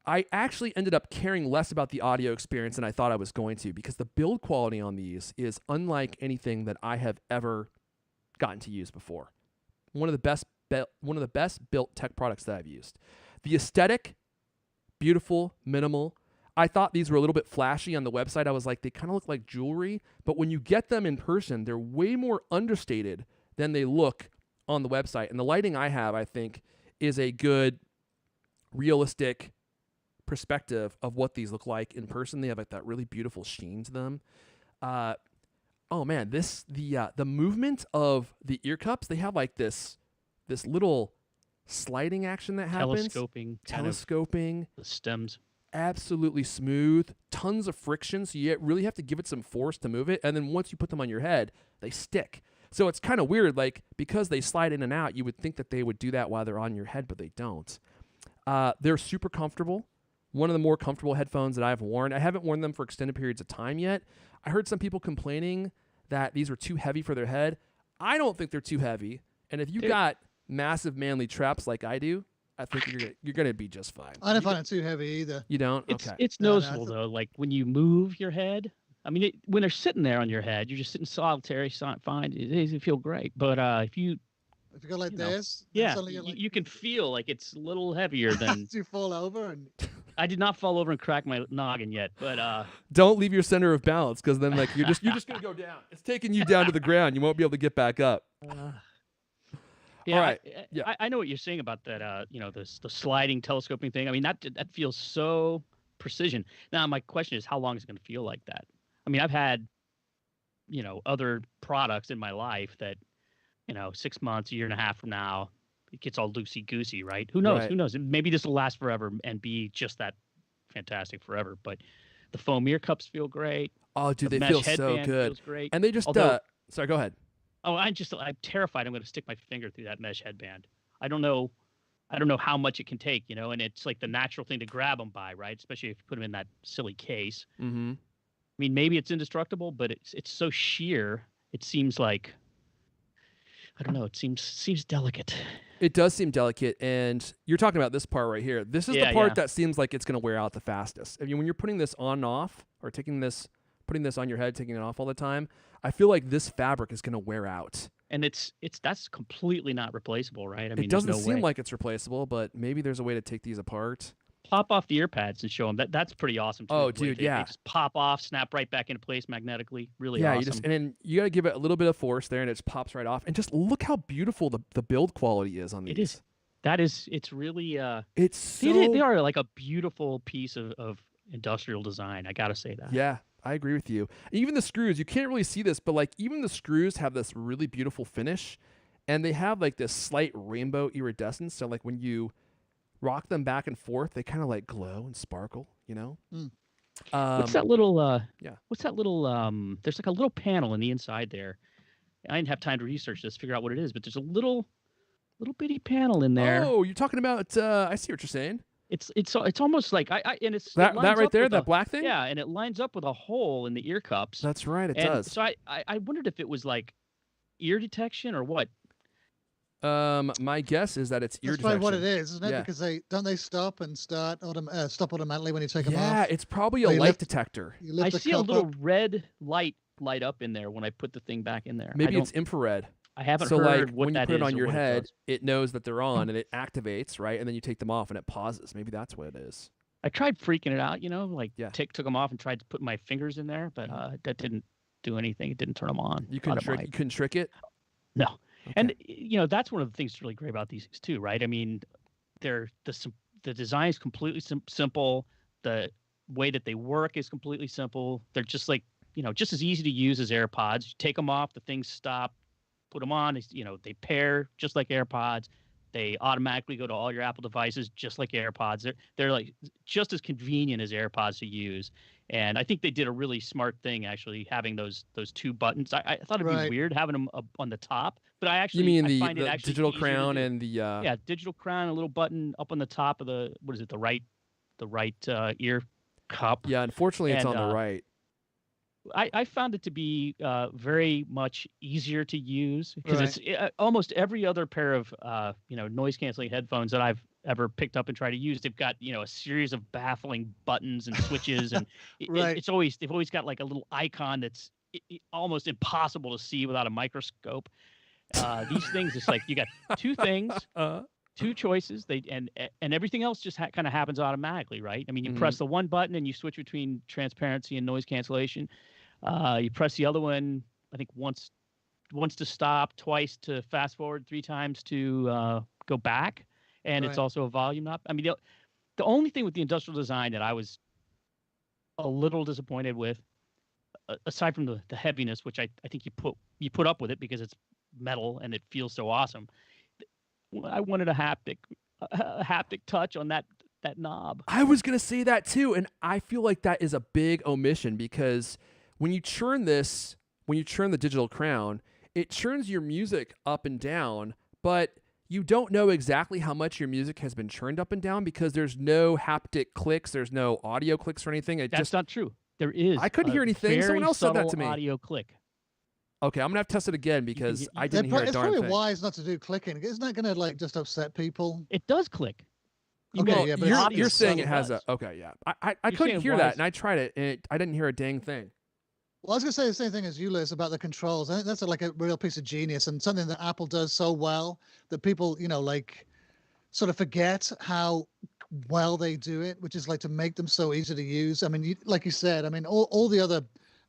[SPEAKER 1] I actually ended up caring less about the audio experience than I thought I was going to, because the build quality on these is unlike anything that I have ever gotten to use before. One of the best built tech products that I've used. The aesthetic, beautiful, minimal. I thought these were a little bit flashy on the website. I was like, they kind of look like jewelry, but when you get them in person, they're way more understated than they look on the website. And the lighting I have, I think, is a good, realistic perspective of what these look like in person. They have like that really beautiful sheen to them. Oh man, the movement of the ear cups, they have like this little sliding action that happens. Telescoping.
[SPEAKER 2] The stems.
[SPEAKER 1] Absolutely smooth. Tons of friction, so you really have to give it some force to move it. And then once you put them on your head, they stick. So it's kind of weird, like because they slide in and out, you would think that they would do that while they're on your head, but they don't. They're super comfortable. One of the more comfortable headphones that I've worn. I haven't worn them for extended periods of time yet. I heard some people complaining that these were too heavy for their head. I don't think they're too heavy. And if you got massive manly traps like I do, I think you're gonna be just fine.
[SPEAKER 3] I don't find it too heavy either.
[SPEAKER 1] You don't?
[SPEAKER 2] It's,
[SPEAKER 1] okay.
[SPEAKER 2] It's noticeable though. Like when you move your head. I mean, when they're sitting there on your head, you're just sitting solitary, fine. It feel great. But if you
[SPEAKER 3] go like this,
[SPEAKER 2] yeah, you can feel like it's a little heavier than.
[SPEAKER 3] You fall over and.
[SPEAKER 2] I did not fall over and crack my noggin yet, but
[SPEAKER 1] don't leave your center of balance, because then like you're just gonna go down. It's taking you down to the ground. You won't be able to get back up.
[SPEAKER 2] Yeah,
[SPEAKER 1] all right.
[SPEAKER 2] I know what you're saying about that. The sliding telescoping thing. I mean, that feels so precision. Now, my question is, how long is it going to feel like that? I mean, I've had, other products in my life that, 6 months, a year and a half from now, it gets all loosey-goosey, right? Who knows?
[SPEAKER 1] Right.
[SPEAKER 2] Who knows? Maybe this will last forever and be just that fantastic forever. But the foam ear cups feel great.
[SPEAKER 1] Oh, dude,
[SPEAKER 2] the
[SPEAKER 1] they feel
[SPEAKER 2] mesh
[SPEAKER 1] so
[SPEAKER 2] headband
[SPEAKER 1] good.
[SPEAKER 2] feels great.
[SPEAKER 1] And they just, sorry, go ahead.
[SPEAKER 2] Oh, I'm terrified I'm going to stick my finger through that mesh headband. I don't know how much it can take, and it's like the natural thing to grab them by, right? Especially if you put them in that silly case.
[SPEAKER 1] Mm-hmm.
[SPEAKER 2] I mean, maybe it's indestructible, but it's so sheer. It seems like I don't know. It seems delicate.
[SPEAKER 1] It does seem delicate, and you're talking about this part right here. This is the part that seems like it's going to wear out the fastest. I mean, when you're putting this on and off, or putting this on your head, taking it off all the time, I feel like this fabric is going to wear out.
[SPEAKER 2] And that's completely not replaceable, right? I mean,
[SPEAKER 1] it doesn't
[SPEAKER 2] there's no
[SPEAKER 1] seem
[SPEAKER 2] way.
[SPEAKER 1] like it's replaceable, but maybe there's a way to take these apart.
[SPEAKER 2] Pop off the ear pads and show them. That's pretty awesome too.
[SPEAKER 1] Oh,
[SPEAKER 2] The way
[SPEAKER 1] dude,
[SPEAKER 2] they
[SPEAKER 1] yeah.
[SPEAKER 2] just pop off, snap right back into place magnetically. Really
[SPEAKER 1] Yeah,
[SPEAKER 2] awesome.
[SPEAKER 1] and then you got to give it a little bit of force there, and it just pops right off. And just look how beautiful the build quality is on these.
[SPEAKER 2] It is. It's really
[SPEAKER 1] it's so
[SPEAKER 2] they are like a beautiful piece of industrial design. I gotta say that.
[SPEAKER 1] Yeah, I agree with you. Even the screws, you can't really see this, but like even the screws have this really beautiful finish, and they have like this slight rainbow iridescence. So like when you rock them back and forth, they kind of like glow and sparkle, you know?
[SPEAKER 2] What's that little
[SPEAKER 1] yeah.
[SPEAKER 2] What's that little there's like a little panel in the inside there. I didn't have time to research this, figure out what it is, but there's a little bitty panel in there.
[SPEAKER 1] Oh, you're talking about I see what you're saying.
[SPEAKER 2] It's almost like and it's
[SPEAKER 1] that right there, that black thing?
[SPEAKER 2] Yeah, and it lines up with a hole in the ear cups.
[SPEAKER 1] That's right, it does.
[SPEAKER 2] So I wondered if it was like ear detection or what.
[SPEAKER 1] My guess is that it's ear detection.
[SPEAKER 3] That's probably what it is, isn't it?
[SPEAKER 1] Yeah.
[SPEAKER 3] Because they stop and stop automatically when you take them off.
[SPEAKER 1] Yeah, it's probably a light detector.
[SPEAKER 3] You
[SPEAKER 2] I
[SPEAKER 3] lift the
[SPEAKER 2] see a
[SPEAKER 3] cup
[SPEAKER 2] little
[SPEAKER 3] up.
[SPEAKER 2] red light up in there when I put the thing back in there.
[SPEAKER 1] Maybe it's infrared.
[SPEAKER 2] I haven't
[SPEAKER 1] so
[SPEAKER 2] heard
[SPEAKER 1] like
[SPEAKER 2] what
[SPEAKER 1] when you
[SPEAKER 2] that
[SPEAKER 1] put it
[SPEAKER 2] is
[SPEAKER 1] on
[SPEAKER 2] or
[SPEAKER 1] your
[SPEAKER 2] what
[SPEAKER 1] head,
[SPEAKER 2] does.
[SPEAKER 1] it knows that they're on and it activates, right? And then you take them off and it pauses. Maybe that's what it is.
[SPEAKER 2] I tried freaking it out, took them off and tried to put my fingers in there, but that didn't do anything. It didn't turn them on.
[SPEAKER 1] You couldn't trick it?
[SPEAKER 2] No.
[SPEAKER 1] Okay.
[SPEAKER 2] And that's one of the things that's really great about these things too, right? I mean, the design is completely simple. The way that they work is completely simple. They're just like, just as easy to use as AirPods. You take them off, the things stop, put them on. They pair just like AirPods. They automatically go to all your Apple devices just like AirPods. They're like just as convenient as AirPods to use. And I think they did a really smart thing, actually, having those two buttons. I thought it'd be weird having them up on the top, but I find it actually
[SPEAKER 1] digital crown and the
[SPEAKER 2] digital crown, a little button up on the top of the the right ear cup.
[SPEAKER 1] Yeah, unfortunately, it's on the right.
[SPEAKER 2] I found it to be very much easier to use because it's almost every other pair of noise canceling headphones that I've ever picked up and tried to use. They've got a series of baffling buttons and switches, and they've always got like a little icon that's almost impossible to see without a microscope. These things, it's like you got two things. Two choices, and everything else just kind of happens automatically, right? I mean, you press the one button and you switch between transparency and noise cancellation. You press the other one, I think once to stop, twice to fast forward, 3 times to go back, and it's also a volume knob. I mean, the only thing with the industrial design that I was a little disappointed with, aside from the heaviness, which I think you put up with it because it's metal and it feels so awesome. I wanted a haptic touch on that knob.
[SPEAKER 1] I was going to say that too, and I feel like that is a big omission because when you churn the digital crown, it churns your music up and down, but you don't know exactly how much your music has been churned up and down because there's no haptic clicks, there's no audio clicks or anything.
[SPEAKER 2] That's not true. There is.
[SPEAKER 1] I couldn't hear anything. Someone else said that to me.
[SPEAKER 2] Audio click.
[SPEAKER 1] Okay, I'm gonna have to test it again because I didn't hear a darn thing.
[SPEAKER 3] It's probably wise not to do clicking. Isn't that gonna like just upset people?
[SPEAKER 2] It does click.
[SPEAKER 1] You're saying it has a yeah. I couldn't hear that, and I tried it, and I didn't hear a dang thing.
[SPEAKER 3] Well, I was gonna say the same thing as you, Liz, about the controls. I think that's like a real piece of genius and something that Apple does so well that people, like, sort of forget how well they do it, which is like to make them so easy to use. I mean, like you said, I mean, all the other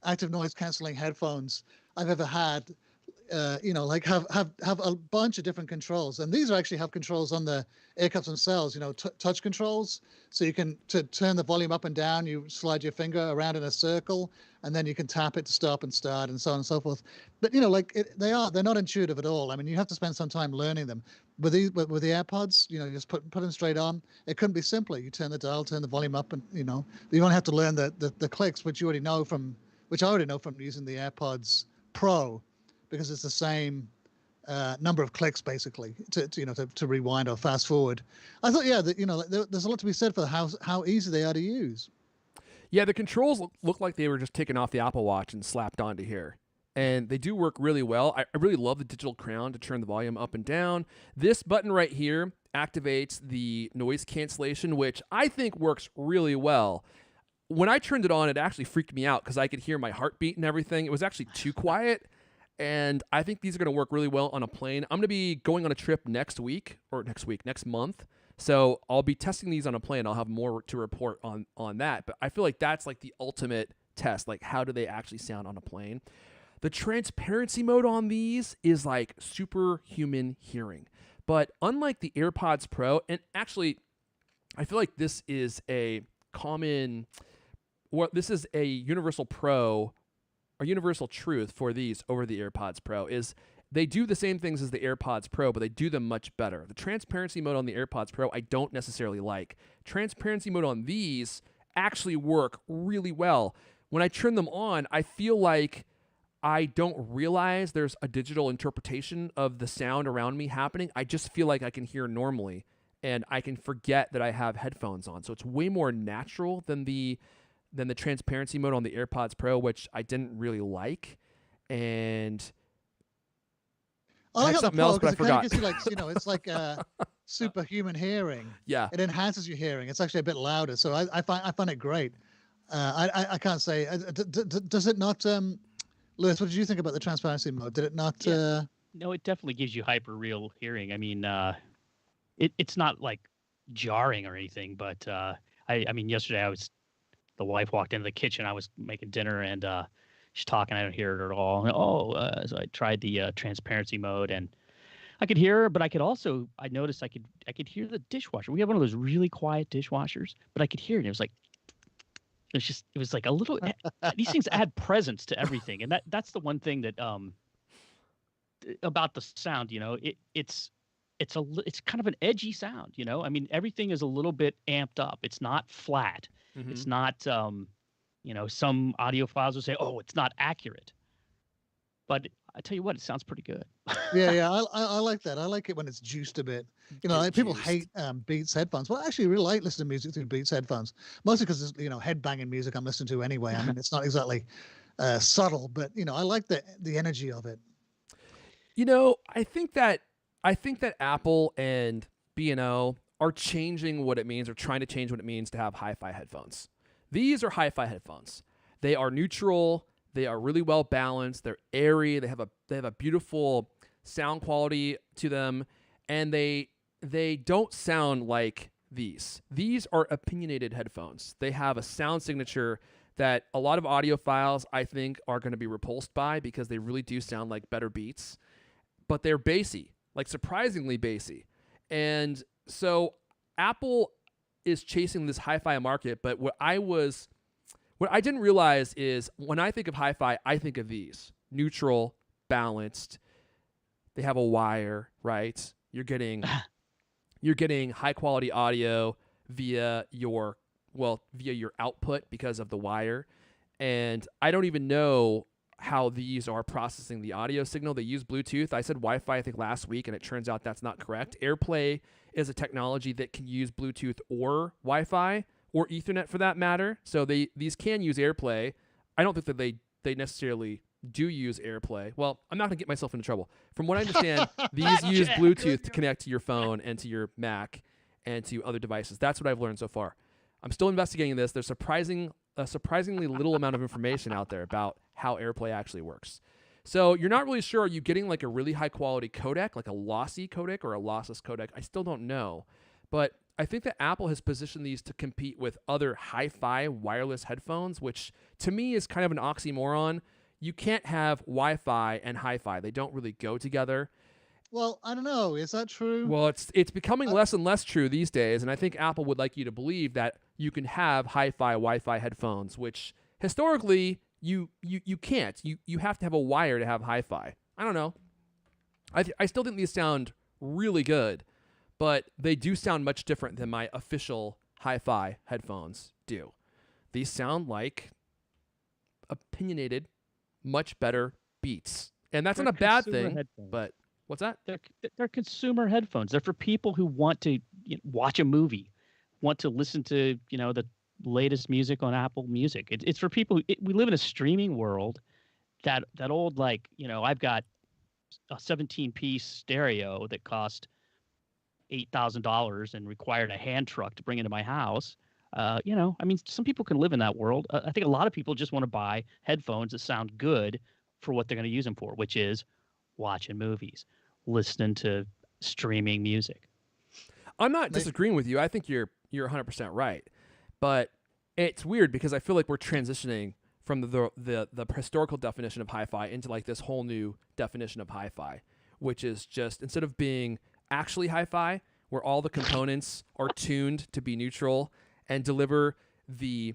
[SPEAKER 3] active noise canceling headphones I've ever had, like have a bunch of different controls, and these actually have controls on the ear cups themselves. Touch controls, so you can to turn the volume up and down. You slide your finger around in a circle, and then you can tap it to stop and start, and so on and so forth. But they're not intuitive at all. I mean, you have to spend some time learning them. With the AirPods, you just put them straight on. It couldn't be simpler. You turn the dial, turn the volume up, and you only have to learn the clicks, which I already know from using the AirPods Pro, because it's the same number of clicks basically to rewind or fast forward. I thought, there's a lot to be said for how easy they are to use.
[SPEAKER 1] Yeah, the controls look like they were just taken off the Apple Watch and slapped onto here. and they do work really well. I really love the digital crown to turn the volume up and down. This button right here activates the noise cancellation, which I think works really well. When I turned it on, it actually freaked me out because I could hear my heartbeat and everything. It was actually too quiet, and I think these are going to work really well on a plane. I'm going to be going on a trip next month. So I'll be testing these on a plane. I'll have more to report on that. But I feel like that's like the ultimate test. Like, how do they actually sound on a plane? The transparency mode on these is like superhuman hearing. But unlike the AirPods Pro, and actually, I feel like this is a universal truth for these over the AirPods Pro is they do the same things as the AirPods Pro, but they do them much better. The transparency mode on the AirPods Pro, I don't necessarily like. Transparency mode on these actually work really well. When I turn them on, I feel like I don't realize there's a digital interpretation of the sound around me happening. I just feel like I can hear normally, and I can forget that I have headphones on. So it's way more natural than the transparency mode on the AirPods Pro, which I didn't really like. And
[SPEAKER 3] I like
[SPEAKER 1] something
[SPEAKER 3] the Pro
[SPEAKER 1] else, but I
[SPEAKER 3] because it kind
[SPEAKER 1] forgot.
[SPEAKER 3] of gives you like, it's like superhuman hearing.
[SPEAKER 1] Yeah.
[SPEAKER 3] It enhances your hearing. It's actually a bit louder, so I find it great. I can't say. Does it not? Lewis, what did you think about the transparency mode? Did it not?
[SPEAKER 2] Yeah. No, it definitely gives you hyper real hearing. I mean, it's not like jarring or anything, but I mean, yesterday the wife walked into the kitchen. I was making dinner, and she's talking. I don't hear her at all. So I tried the transparency mode, and I could hear her, but I noticed I could hear the dishwasher. We have one of those really quiet dishwashers, but I could hear it. It was like, it was like a little. These things add presence to everything, and that's the one thing that about the sound. It's kind of an edgy sound. I mean, everything is a little bit amped up. It's not flat.
[SPEAKER 1] Mm-hmm.
[SPEAKER 2] It's not. Some audiophiles will say, "Oh, it's not accurate," but I tell you what, it sounds pretty good.
[SPEAKER 3] Yeah. I like that. I like it when it's juiced a bit. Like people hate Beats headphones. Well, I actually really like listening to music through Beats headphones, mostly because it's head banging music I'm listening to anyway. I mean, it's not exactly subtle, but I like the energy of it.
[SPEAKER 1] I think that Apple and B&O are changing what it means, or trying to change what it means to have hi-fi headphones. These are hi-fi headphones. They are neutral. They are really well balanced. They're airy. They have a beautiful sound quality to them, and they don't sound like these. These are opinionated headphones. They have a sound signature that a lot of audiophiles, I think, are going to be repulsed by because they really do sound like better Beats, but they're bassy, like surprisingly bassy. And so Apple is chasing this hi-fi market, but what I didn't realize is when I think of hi-fi, I think of these. Neutral, balanced. They have a wire, right? You're getting high quality audio via your output because of the wire. And I don't even know how these are processing the audio signal. They use Bluetooth. I said Wi-Fi, I think, last week, and it turns out that's not correct. AirPlay is a technology that can use Bluetooth or Wi-Fi or Ethernet for that matter. So these can use AirPlay. I don't think that they necessarily do use AirPlay. Well, I'm not going to get myself into trouble. From what I understand, these use Bluetooth to connect to your phone and to your Mac and to other devices. That's what I've learned so far. I'm still investigating this. There's a surprisingly little amount of information out there about how AirPlay actually works. So you're not really sure, are you getting like a really high quality codec, like a lossy codec or a lossless codec? I still don't know. But I think that Apple has positioned these to compete with other hi-fi wireless headphones, which to me is kind of an oxymoron. You can't have Wi-Fi and hi-fi. They don't really go together.
[SPEAKER 3] Well, I don't know. Is that true?
[SPEAKER 1] Well, it's becoming less and less true these days, and I think Apple would like you to believe that you can have hi-fi Wi-Fi headphones, which historically you can't. You have to have a wire to have hi-fi. I don't know. I still think these sound really good, but they do sound much different than my official hi-fi headphones do. These sound like opinionated, much better Beats, and that's not a bad thing.
[SPEAKER 2] Headphones.
[SPEAKER 1] But what's that?
[SPEAKER 2] They're consumer headphones. They're for people who want to watch a movie, want to listen to the latest music on Apple Music. It's for people. We live in a streaming world. that old, like, I've got a 17-piece stereo that cost $8,000 and required a hand truck to bring into my house. I mean, some people can live in that world. I think a lot of people just want to buy headphones that sound good for what they're going to use them for, which is watching movies, listening to streaming music.
[SPEAKER 1] I'm not disagreeing with you. I think you're 100% right. But it's weird because I feel like we're transitioning from the historical definition of hi-fi into like this whole new definition of hi-fi, which is just, instead of being actually hi-fi, where all the components are tuned to be neutral and deliver okay,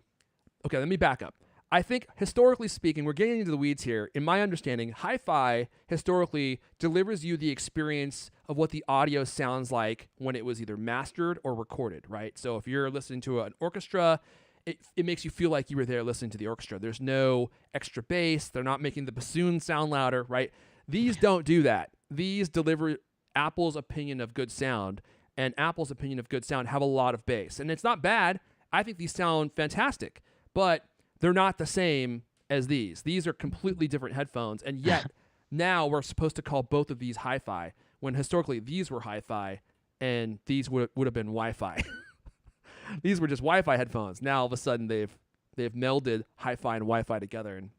[SPEAKER 1] let me back up. I think historically speaking, we're getting into the weeds here. In my understanding, hi-fi historically delivers you the experience of what the audio sounds like when it was either mastered or recorded, right? So if you're listening to an orchestra, it makes you feel like you were there listening to the orchestra. There's no extra bass. They're not making the bassoon sound louder, right? These don't do that. These deliver Apple's opinion of good sound, and Apple's opinion of good sound have a lot of bass. And it's not bad. I think these sound fantastic, but they're not the same as these. These are completely different headphones, and yet now we're supposed to call both of these hi-fi, when historically these were hi-fi and these would have been Wi-Fi. These were just Wi-Fi headphones. Now all of a sudden they've melded hi-fi and Wi-Fi together, and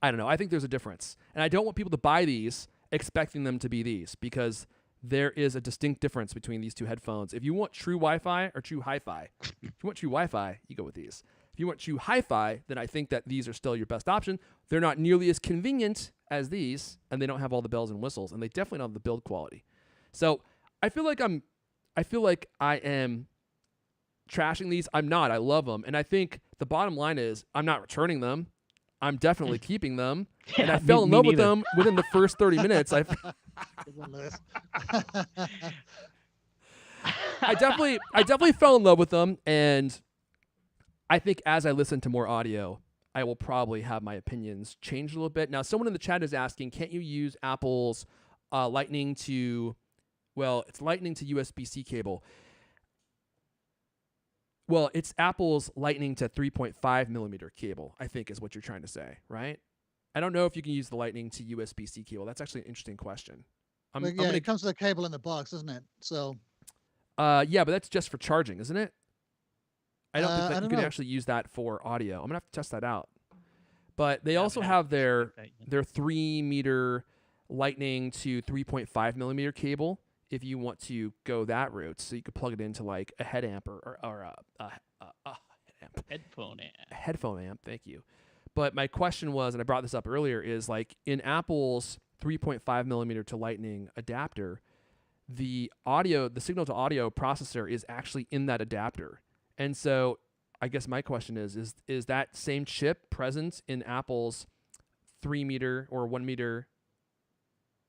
[SPEAKER 1] I don't know. I think there's a difference, and I don't want people to buy these expecting them to be these, because there is a distinct difference between these two headphones. If you want true Wi-Fi or true hi-fi, if you want true Wi-Fi, you go with these. If you want true hi-fi, then I think that these are still your best option. They're not nearly as convenient as these, and they don't have all the bells and whistles, and they definitely don't have the build quality. So I feel like I am trashing these. I'm not. I love them, and I think the bottom line is I'm not returning them. I'm definitely keeping them, and I fell in love with them within the first 30 minutes. I definitely fell in love with them, and I think as I listen to more audio, I will probably have my opinions change a little bit. Now, someone in the chat is asking, can't you use Apple's Lightning to USB-C cable? Well, it's Apple's Lightning to 3.5 millimeter cable, I think is what you're trying to say, right? I don't know if you can use the Lightning to USB-C cable. That's actually an interesting question.
[SPEAKER 3] It comes with a cable in the box, doesn't it? So,
[SPEAKER 1] yeah, but that's just for charging, isn't it? I don't think that you can
[SPEAKER 3] know.
[SPEAKER 1] actually use that for audio. I'm gonna have to test that out. But they also have their 3 meter Lightning to 3.5 millimeter cable, if you want to go that route. So you could plug it into like a head amp or a headphone amp. Thank you. But my question was, and I brought this up earlier, is like in Apple's 3.5 millimeter to Lightning adapter, the signal to audio processor is actually in that adapter. And so I guess my question is that same chip present in Apple's 3 meter or 1 meter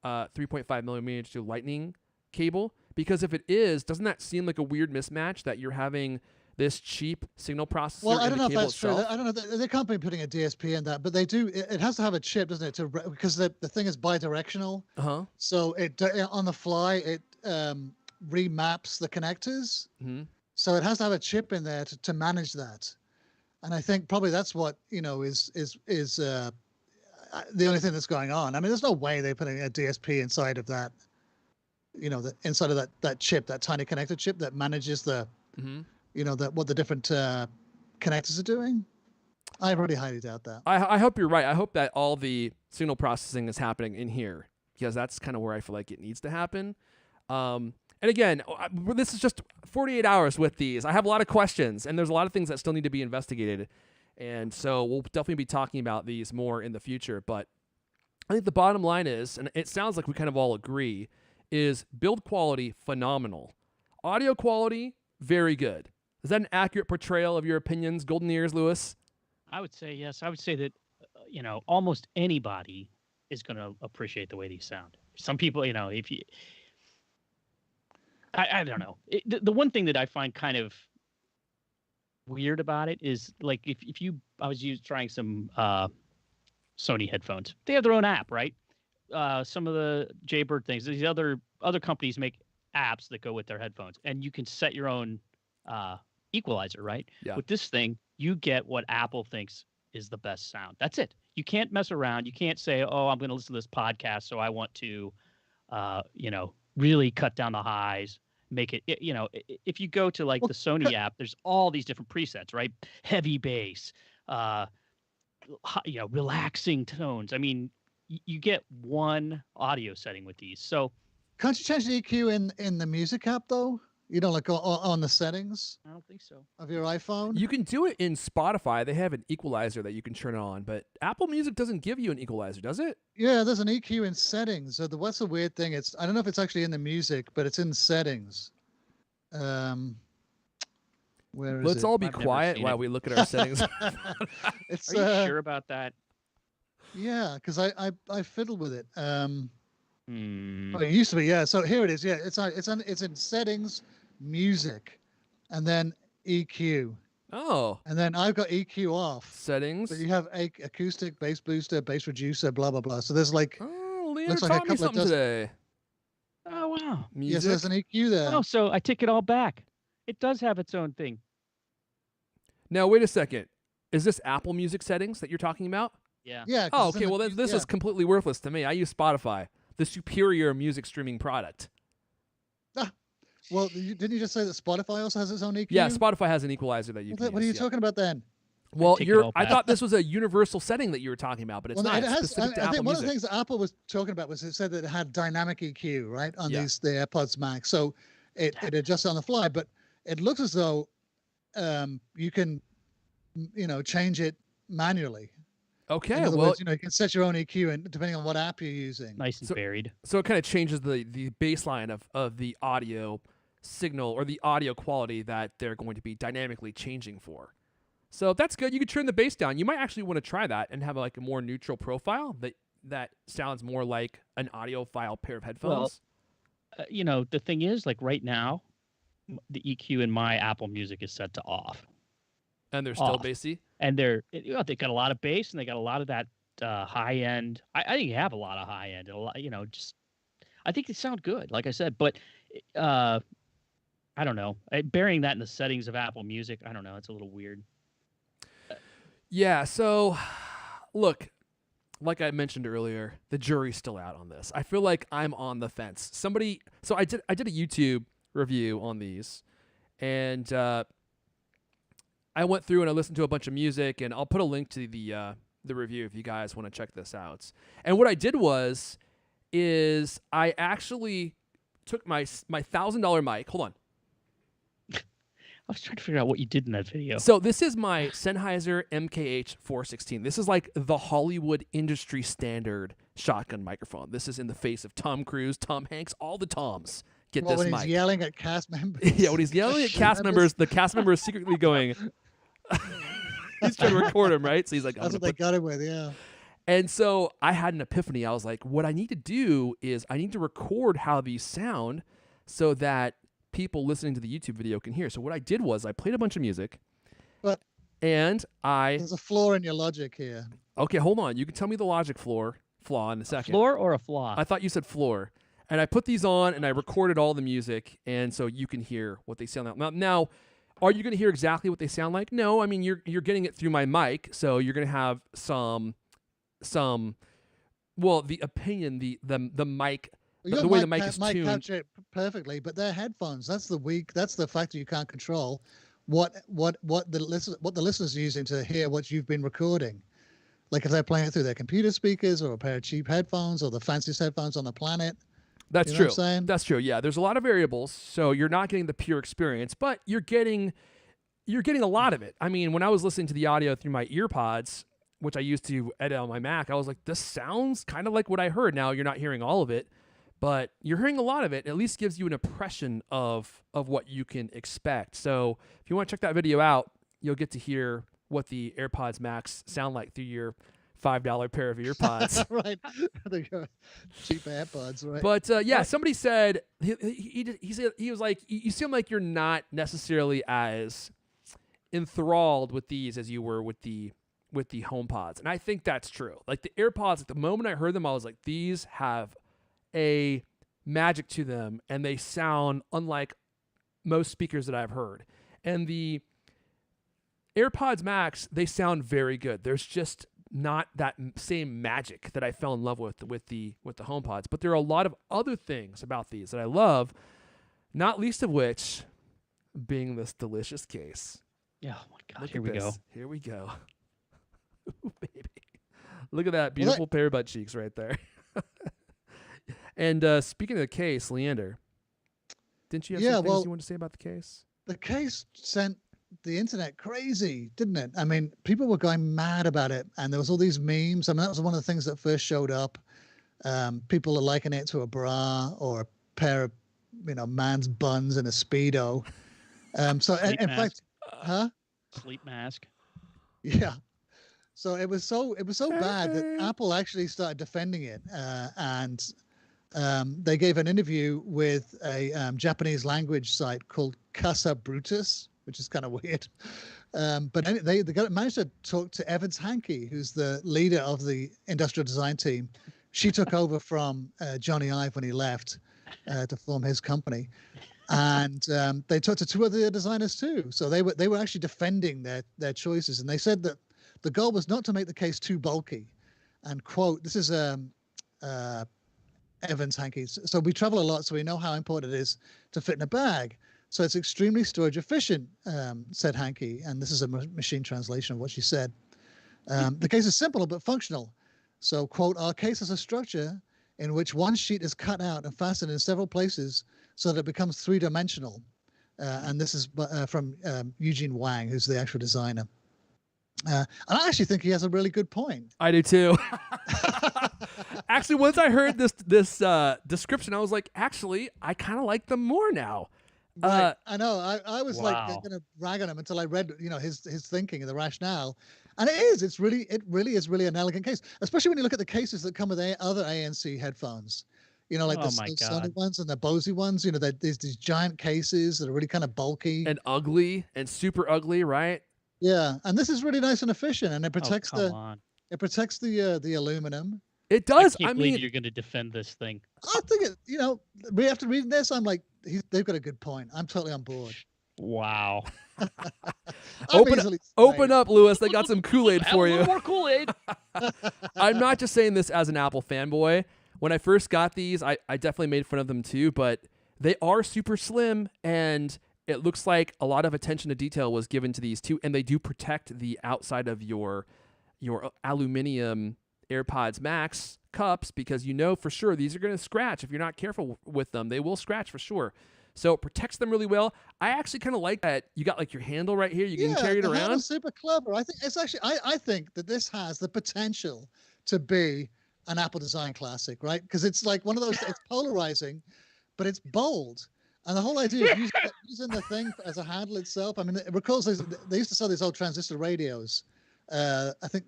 [SPEAKER 1] 3.5 millimeter to Lightning cable? Because if it is, doesn't that seem like a weird mismatch that you're having this cheap signal processor?
[SPEAKER 3] Well, I don't know if that's
[SPEAKER 1] itself?
[SPEAKER 3] true. I don't know. They can't be putting a DSP in that, but they do. It has to have a chip, doesn't it? Because the thing is bidirectional. So it on the fly it remaps the connectors.
[SPEAKER 1] Mm-hmm.
[SPEAKER 3] So it has to have a chip in there to manage that. And I think probably that's what is the only thing that's going on. I mean, there's no way they're putting a DSP inside of that. Inside of that chip, that tiny connector chip that manages the.
[SPEAKER 1] Mm-hmm.
[SPEAKER 3] What the different connectors are doing. I really highly doubt that.
[SPEAKER 1] I hope you're right. I hope that all the signal processing is happening in here, because that's kind of where I feel like it needs to happen. And again, this is just 48 hours with these. I have a lot of questions, and there's a lot of things that still need to be investigated. And so we'll definitely be talking about these more in the future. But I think the bottom line is, and it sounds like we kind of all agree, is build quality phenomenal. Audio quality, very good. Is that an accurate portrayal of your opinions, Golden Ears, Lewis?
[SPEAKER 2] I would say yes. I would say that, almost anybody is going to appreciate the way these sound. Some people, if you, I don't know. The one thing that I find kind of weird about it is like I was trying some Sony headphones. They have their own app, right? Some of the Jaybird things. These other companies make apps that go with their headphones, and you can set your own equalizer, right?
[SPEAKER 1] Yeah.
[SPEAKER 2] With this thing, you get what Apple thinks is the best sound. That's it. You can't mess around. You can't say, "Oh, I'm going to listen to this podcast, so I want to, really cut down the highs, make it." If you go to like
[SPEAKER 3] Well,
[SPEAKER 2] the Sony app, there's all these different presets, right? Heavy bass, relaxing tones. I mean, you get one audio setting with these. So
[SPEAKER 3] can't you change the EQ in the music app though? You know, like on the settings
[SPEAKER 2] I don't think so.
[SPEAKER 3] of your iPhone.
[SPEAKER 1] You can do it in Spotify. They have an equalizer that you can turn on, but Apple Music doesn't give you an equalizer, does it?
[SPEAKER 3] Yeah, there's an EQ in settings. So what's the weird thing? I don't know if it's actually in the music, but it's in settings. Where is
[SPEAKER 1] Let's
[SPEAKER 3] it?
[SPEAKER 1] all be
[SPEAKER 2] I've never
[SPEAKER 1] got
[SPEAKER 2] seen
[SPEAKER 1] while
[SPEAKER 2] it.
[SPEAKER 1] we look at our settings.
[SPEAKER 3] It's
[SPEAKER 2] Are you sure about that?
[SPEAKER 3] yeah, because I fiddled with it.
[SPEAKER 2] Hmm.
[SPEAKER 3] Oh, it used to be, yeah. So here it is. Yeah, it's in settings, music, and then EQ,
[SPEAKER 1] Oh,
[SPEAKER 3] and then I've got EQ off.
[SPEAKER 1] settings.
[SPEAKER 3] But you have acoustic, bass booster, bass reducer, blah blah blah. So there's like
[SPEAKER 1] Oh, Leonard
[SPEAKER 3] looks like a
[SPEAKER 1] taught me
[SPEAKER 3] couple of
[SPEAKER 1] something
[SPEAKER 3] dozen-
[SPEAKER 1] today.
[SPEAKER 2] Oh wow.
[SPEAKER 3] yes,
[SPEAKER 1] Music.
[SPEAKER 3] there's an EQ there.
[SPEAKER 2] Oh, so I take it all back. It does have its own thing.
[SPEAKER 1] Now, wait a second. Is this Apple Music settings that you're talking about?
[SPEAKER 2] Yeah.
[SPEAKER 3] Yeah. 'cause
[SPEAKER 1] Oh,
[SPEAKER 3] it's in
[SPEAKER 1] okay.
[SPEAKER 3] the
[SPEAKER 1] Well, then
[SPEAKER 3] music-
[SPEAKER 1] this
[SPEAKER 3] yeah.
[SPEAKER 1] is completely worthless to me. I use Spotify, the superior music streaming product.
[SPEAKER 3] Well, didn't you just say that Spotify also has its own EQ?
[SPEAKER 1] Yeah, Spotify has an equalizer that you
[SPEAKER 3] Well,
[SPEAKER 1] can
[SPEAKER 3] what are you
[SPEAKER 1] use, yeah.
[SPEAKER 3] talking about then?
[SPEAKER 1] Well,
[SPEAKER 2] take it all
[SPEAKER 1] I
[SPEAKER 2] back.
[SPEAKER 1] thought this was a universal setting that you were talking about, but it's
[SPEAKER 3] Well,
[SPEAKER 1] not.
[SPEAKER 3] it
[SPEAKER 1] It's
[SPEAKER 3] has.
[SPEAKER 1] specific to
[SPEAKER 3] I
[SPEAKER 1] Apple
[SPEAKER 3] think one of
[SPEAKER 1] Music.
[SPEAKER 3] the things that Apple was talking about was it said that it had dynamic EQ, right, on
[SPEAKER 1] Yeah.
[SPEAKER 3] the AirPods Max. So it adjusts on the fly, but it looks as though you can, change it manually.
[SPEAKER 1] Okay,
[SPEAKER 3] In other
[SPEAKER 1] well,
[SPEAKER 3] words, you can set your own EQ and depending on what app you're using.
[SPEAKER 2] Nice and
[SPEAKER 1] So-
[SPEAKER 2] varied.
[SPEAKER 1] so it kind of changes the baseline of the audio signal or the audio quality that they're going to be dynamically changing for. So that's good. You could turn the bass down. You might actually want to try that and have like a more neutral profile that sounds more like an audiophile pair of headphones.
[SPEAKER 2] The thing is, like right now, the EQ in my Apple Music is set to off,
[SPEAKER 1] And they're still
[SPEAKER 2] off.
[SPEAKER 1] bassy.
[SPEAKER 2] and they got a lot of bass and they got a lot of that high end. I think you have a lot of high end. A lot, I think they sound good, like I said, but I don't know. Burying that in the settings of Apple Music, I don't know. It's a little weird.
[SPEAKER 1] Yeah, so look, like I mentioned earlier, the jury's still out on this. I feel like I'm on the fence. So I did a YouTube review on these, and I went through and I listened to a bunch of music, and I'll put a link to the review if you guys want to check this out. And what I did is I actually took my $1,000 mic. Hold on.
[SPEAKER 2] I was trying to figure out what you did in that video.
[SPEAKER 1] So this is my Sennheiser MKH 416. This is like the Hollywood industry standard shotgun microphone. This is in the face of Tom Cruise, Tom Hanks, all the Toms get
[SPEAKER 3] Well,
[SPEAKER 1] this
[SPEAKER 3] when
[SPEAKER 1] mic.
[SPEAKER 3] he's yelling at cast members.
[SPEAKER 1] Yeah, when he's yelling at cast members, the cast member is secretly going. He's trying to record him, right? So he's like,
[SPEAKER 3] That's what they got him with, yeah.
[SPEAKER 1] And so I had an epiphany. I was like, what I need to do is I need to record how these sound so that people listening to the YouTube video can hear. So what I did was I played a bunch of music,
[SPEAKER 3] But
[SPEAKER 1] and
[SPEAKER 3] there's a flaw in your logic here.
[SPEAKER 1] okay, hold on. You can tell me the logic flaw in a second.
[SPEAKER 2] Floor or a flaw?
[SPEAKER 1] I thought you said floor. And I put these on and I recorded all the music, and so you can hear what they sound like. Now, are you going to hear exactly what they sound like? No, I mean you're getting it through my mic, so you're going to have some the opinion, the mic,
[SPEAKER 3] Your
[SPEAKER 1] the way the mic is
[SPEAKER 3] might
[SPEAKER 1] tuned.
[SPEAKER 3] capture it perfectly, but they're headphones. That's the factor you can't control. What the listeners are using to hear what you've been recording. Like if they're playing it through their computer speakers or a pair of cheap headphones or the fanciest headphones on the planet.
[SPEAKER 1] That's
[SPEAKER 3] You know
[SPEAKER 1] true.
[SPEAKER 3] what I'm saying?
[SPEAKER 1] That's true. Yeah, there's a lot of variables, so you're not getting the pure experience, but you're getting a lot of it. I mean, when I was listening to the audio through my earpods, which I used to edit on my Mac, I was like, this sounds kind of like what I heard. Now you're not hearing all of it, but you're hearing a lot of it. At least gives you an impression of what you can expect. So if you want to check that video out, you'll get to hear what the AirPods Max sound like through your $5 pair of earpods.
[SPEAKER 3] Right. They go cheap AirPods, right?
[SPEAKER 1] But yeah, somebody said he said he was like, you seem like you're not necessarily as enthralled with these as you were with the HomePods, and I think that's true. Like the AirPods, at the moment I heard them, I was like, these have a magic to them, and they sound unlike most speakers that I've heard. And the AirPods Max, they sound very good. There's just not that same magic that I fell in love with the HomePods. But there are a lot of other things about these that I love, not least of which being this delicious case.
[SPEAKER 2] Yeah, oh my God,
[SPEAKER 1] Look
[SPEAKER 2] here
[SPEAKER 1] at
[SPEAKER 2] we
[SPEAKER 1] this.
[SPEAKER 2] go.
[SPEAKER 1] Here we go. Ooh, baby. Look at that beautiful pair of butt cheeks right there. And speaking of the case, Leander, didn't you have some things you wanted to say about the case?
[SPEAKER 3] The case sent the internet crazy, didn't it? I mean, people were going mad about it, and there was all these memes. I mean, that was one of the things that first showed up. People are likening it to a bra or a pair of, man's buns in a Speedo. So in fact,
[SPEAKER 2] Sleep mask.
[SPEAKER 3] Yeah. So it was so bad that Apple actually started defending it, and they gave an interview with a Japanese language site called Casa Brutus, which is kind of weird. But they managed to talk to Evans Hankey, who's the leader of the industrial design team. She took over from Johnny Ive when he left to form his company. And they talked to two other designers too. So they were actually defending their choices. And they said that the goal was not to make the case too bulky. And quote, this is Evans Hankey. So we travel a lot, so we know how important it is to fit in a bag. So it's extremely storage efficient, said Hankey. And this is a machine translation of what she said. The case is simple but functional. So, quote, our case has a structure in which one sheet is cut out and fastened in several places so that it becomes three-dimensional. And this is from Eugene Wang, who's the actual designer. And I actually think he has a really good point.
[SPEAKER 1] I do too. Actually, once I heard this description, I was like, actually, I kind of like them more now.
[SPEAKER 3] Right. I know. I was like
[SPEAKER 2] Wow.
[SPEAKER 3] going to rag on him until I read, his thinking and the rationale. And it really is an elegant case, especially when you look at the cases that come with other ANC headphones. Like the Sony ones and the Bose ones. There's these giant cases that are really kind of bulky
[SPEAKER 1] and ugly and super ugly, right?
[SPEAKER 3] Yeah, and this is really nice and efficient, and it protects the aluminum.
[SPEAKER 1] It does.
[SPEAKER 2] I can't believe you're going to defend this thing.
[SPEAKER 3] I think after reading this, I'm like, they've got a good point. I'm totally on board.
[SPEAKER 2] Wow.
[SPEAKER 1] Open up, Lewis. They got some Kool-Aid for you.
[SPEAKER 2] More Kool-Aid.
[SPEAKER 1] I'm not just saying this as an Apple fanboy. When I first got these, I definitely made fun of them too, but they are super slim, and it looks like a lot of attention to detail was given to these too, and they do protect the outside of your aluminum AirPods Max cups, because for sure these are going to scratch if you're not careful with them. They will scratch for sure. So it protects them really well. I actually kind of like that you got like your handle right here. You can carry it around.
[SPEAKER 3] Handle's super clever. I think it's actually. I think that this has the potential to be an Apple design classic, right? Because it's like one of those. It's polarizing, but it's bold. And the whole idea of using the thing as a handle itself. I mean, it recalls they used to sell these old transistor radios. I think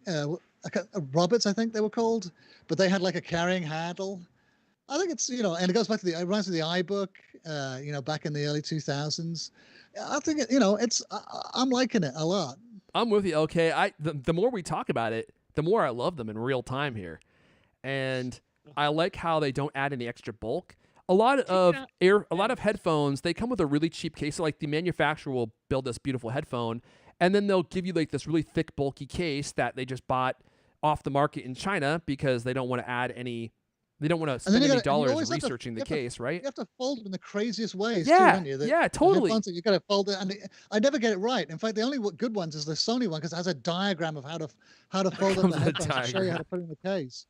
[SPEAKER 3] Roberts, I think they were called, but they had like a carrying handle. I think it's, and it goes back to it reminds me of the iBook, back in the early 2000s. I think I'm liking it a lot.
[SPEAKER 1] I'm with you, LK. The more we talk about it, the more I love them in real time here. And I like how they don't add any extra bulk. A lot of headphones, they come with a really cheap case. So like the manufacturer will build this beautiful headphone, and then they'll give you like this really thick, bulky case that they just bought off the market in China because they don't want to add any. They don't want to spend any dollars researching the case, right?
[SPEAKER 3] You have to fold them in the craziest ways,
[SPEAKER 1] yeah,
[SPEAKER 3] too, don't you?
[SPEAKER 1] Yeah, totally.
[SPEAKER 3] You got to fold it, and I never get it right. In fact, the only good ones is the Sony one because it has a diagram of how to fold up the headphones to show you how to put it in the case.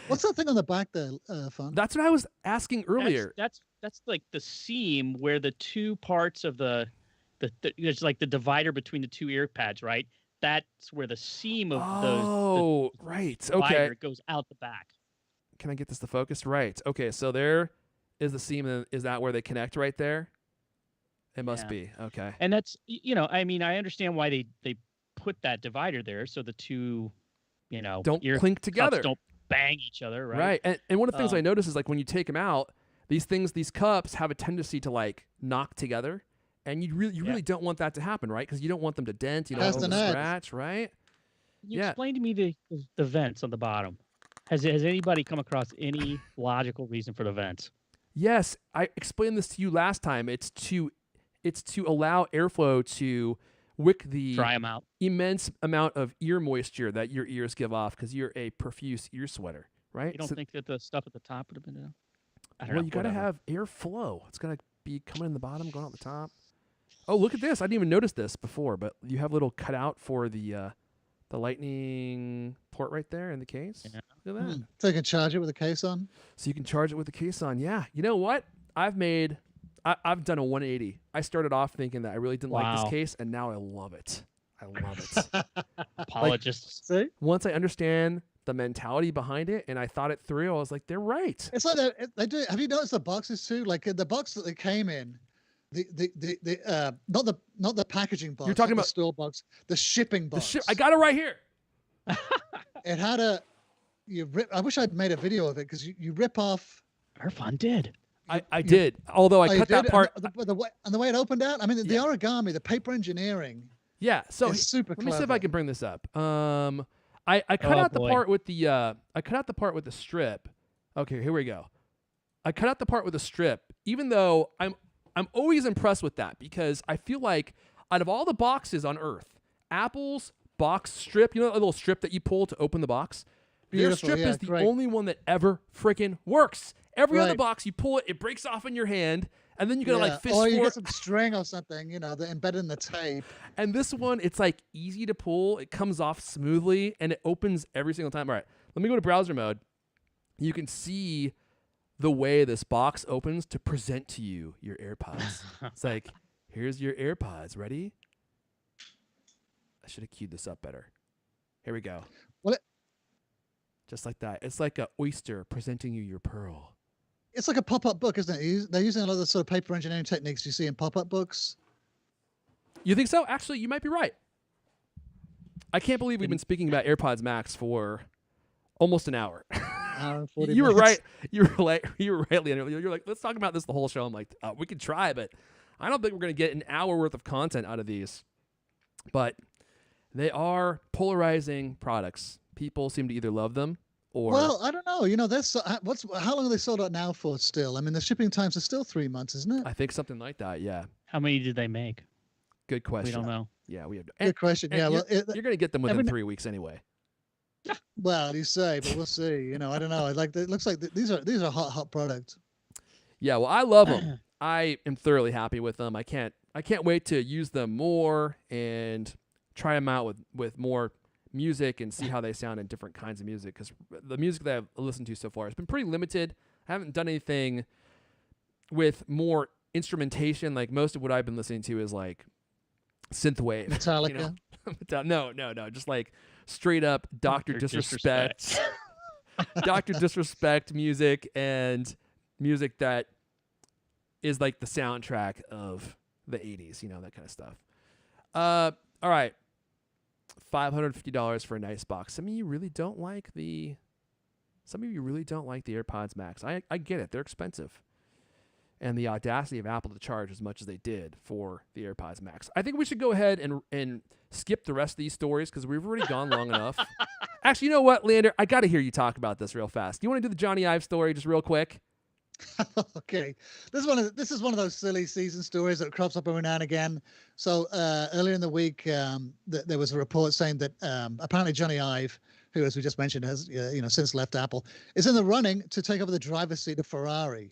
[SPEAKER 3] What's that thing on the back there, Fun?
[SPEAKER 1] That's what I was asking earlier.
[SPEAKER 2] That's like the seam where the two parts of there's like the divider between the two ear pads, right? That's where the seam of the
[SPEAKER 1] right.
[SPEAKER 2] divider
[SPEAKER 1] Okay.
[SPEAKER 2] goes out the back.
[SPEAKER 1] Can I get this to focus? Right. Okay, so there is the seam. And is that where they connect right there? It must be. Okay.
[SPEAKER 2] And that's, I understand why they put that divider there so the two,
[SPEAKER 1] don't clink together.
[SPEAKER 2] Don't bang each other, right?
[SPEAKER 1] Right. And one of the things I notice is like when you take them out, these cups have a tendency to like knock together, and you really don't want that to happen, right? Because you don't want them to dent, you don't want them to scratch, right?
[SPEAKER 2] You explain to me the vents on the bottom. Has anybody come across any logical reason for the vents?
[SPEAKER 1] Yes, I explained this to you last time. It's to allow airflow to wick the
[SPEAKER 2] Dry them out.
[SPEAKER 1] immense amount of ear moisture that your ears give off because you're a profuse ear sweater, right?
[SPEAKER 2] You don't think that the stuff at the top would have been? I don't
[SPEAKER 1] Well,
[SPEAKER 2] know.
[SPEAKER 1] you got to
[SPEAKER 2] whatever.
[SPEAKER 1] have airflow. It's got to be coming in the bottom, going out the top. Oh, look at this. I didn't even notice this before, but you have a little cutout for the lightning port right there in the case.
[SPEAKER 2] Yeah.
[SPEAKER 1] Look at that.
[SPEAKER 3] So you can charge it with a case on.
[SPEAKER 1] So you can charge it with the case on. Yeah. You know what? I've done a 180. I started off thinking that I really didn't like
[SPEAKER 2] Wow.
[SPEAKER 1] this case, and now I love it. I love it.
[SPEAKER 2] Apologists.
[SPEAKER 3] See,
[SPEAKER 1] Once I understand the mentality behind it and I thought it through, I was like, they're right.
[SPEAKER 3] it's like they do. Have you noticed the boxes too? Like the box that they came in, not the packaging box.
[SPEAKER 1] You're talking
[SPEAKER 3] not
[SPEAKER 1] about
[SPEAKER 3] the store box, the shipping
[SPEAKER 1] The
[SPEAKER 3] box.
[SPEAKER 1] ship. I got it right here.
[SPEAKER 3] It had I wish I'd made a video of it because you rip off.
[SPEAKER 2] Irfan did.
[SPEAKER 1] I did. Although I
[SPEAKER 3] Oh, you
[SPEAKER 1] cut that
[SPEAKER 3] did?
[SPEAKER 1] part.
[SPEAKER 3] And the way it opened out. I mean, the
[SPEAKER 1] Yeah.
[SPEAKER 3] origami, the paper engineering.
[SPEAKER 1] Yeah. So
[SPEAKER 3] It's super
[SPEAKER 1] let me see if I
[SPEAKER 3] clever.
[SPEAKER 1] can bring this up. I cut
[SPEAKER 2] Oh,
[SPEAKER 1] out the
[SPEAKER 2] boy.
[SPEAKER 1] part with the I cut out the part with the strip. Okay, here we go. I cut out the part with the strip, even though I'm always impressed with that because I feel like out of all the boxes on Earth, Apple's box strip, you know, a little strip that you pull to open the box. Their
[SPEAKER 3] Beautiful,
[SPEAKER 1] strip
[SPEAKER 3] yeah,
[SPEAKER 1] is the
[SPEAKER 3] great.
[SPEAKER 1] only one that ever freaking works. Every other
[SPEAKER 3] Right.
[SPEAKER 1] box, you pull it, it breaks off in your hand, and then you gotta
[SPEAKER 3] Yeah.
[SPEAKER 1] like fist
[SPEAKER 3] or you
[SPEAKER 1] for
[SPEAKER 3] get
[SPEAKER 1] it.
[SPEAKER 3] some string or something, that embedded in the tape.
[SPEAKER 1] And this one, it's like easy to pull. It comes off smoothly and it opens every single time. All right, let me go to browser mode. You can see the way this box opens to present to you your AirPods. It's like, here's your AirPods. Ready? I should have queued this up better. Here we go.
[SPEAKER 3] Well,
[SPEAKER 1] Just like that. It's like an oyster presenting you your pearl.
[SPEAKER 3] it's like a pop-up book, isn't it? They're using a lot of the sort of paper engineering techniques you see in pop-up books.
[SPEAKER 1] You think so? Actually, you might be right. I can't believe we've been speaking about AirPods Max for almost an hour.
[SPEAKER 3] Hour and 40
[SPEAKER 1] You were
[SPEAKER 3] minutes.
[SPEAKER 1] right. You were right, Leander. You're like, let's talk about this the whole show. I'm like, we could try, but I don't think we're going to get an hour worth of content out of these. But they are polarizing products. People seem to either love them or
[SPEAKER 3] Well, I don't know. How long are they sold out now for still? I mean, the shipping times are still 3 months, isn't it?
[SPEAKER 1] I think something like that. Yeah.
[SPEAKER 2] How many did they make?
[SPEAKER 1] Good question.
[SPEAKER 2] We don't know.
[SPEAKER 1] Yeah, we have.
[SPEAKER 3] Good question.
[SPEAKER 1] and
[SPEAKER 3] Yeah, well,
[SPEAKER 1] you're going to get them within
[SPEAKER 3] every-
[SPEAKER 1] 3 weeks anyway.
[SPEAKER 3] well, you say, but we'll see. I don't know. It looks like these are hot products.
[SPEAKER 1] Yeah, well, I love them. I am thoroughly happy with them. I can't wait to use them more and try them out with more music and see how they sound in different kinds of music. Because the music that I've listened to so far has been pretty limited. I haven't done anything with more instrumentation. Like most of what I've been listening to is like synthwave.
[SPEAKER 3] Metallica.
[SPEAKER 1] No. Just like straight up Dr.
[SPEAKER 2] Dr.
[SPEAKER 1] Disrespect. Dr. Disrespect music and music that is like the soundtrack of the 80s, that kind of stuff. All right. $550 for a nice box. Some of you really don't like the AirPods Max. I get it. They're expensive. And the audacity of Apple to charge as much as they did for the AirPods Max. I think we should go ahead and skip the rest of these stories because we've already gone long enough. Actually, you know what, Leander? I got to hear you talk about this real fast. Do you want to do the Johnny Ive story just real quick?
[SPEAKER 3] Okay, this is one of those silly season stories that crops up every now and again. So earlier in the week, there was a report saying that apparently Johnny Ive, who, as we just mentioned, has since left Apple, is in the running to take over the driver's seat of Ferrari.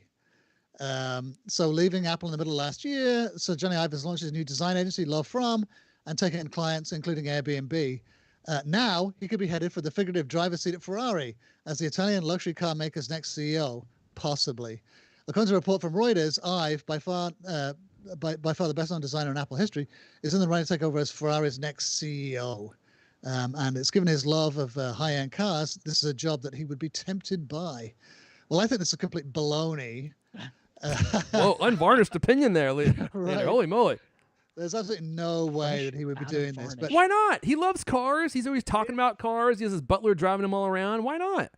[SPEAKER 3] So leaving Apple in the middle of last year, so Johnny Ive has launched his new design agency, Love From, and taking in clients including Airbnb. Now he could be headed for the figurative driver's seat at Ferrari as the Italian luxury car maker's next CEO. Possibly. According to a report from Reuters, Ive, by far the best-known designer in Apple history, is in the running to take over as Ferrari's next CEO. And it's given his love of high-end cars, this is a job that he would be tempted by. Well, I think it's a complete baloney.
[SPEAKER 1] Whoa, unvarnished opinion there, Leander.
[SPEAKER 3] Right.
[SPEAKER 1] Holy moly.
[SPEAKER 3] There's absolutely no way that he would be doing this. But
[SPEAKER 1] Why not? He loves cars. He's always talking about cars. He has his butler driving him all around. Why not?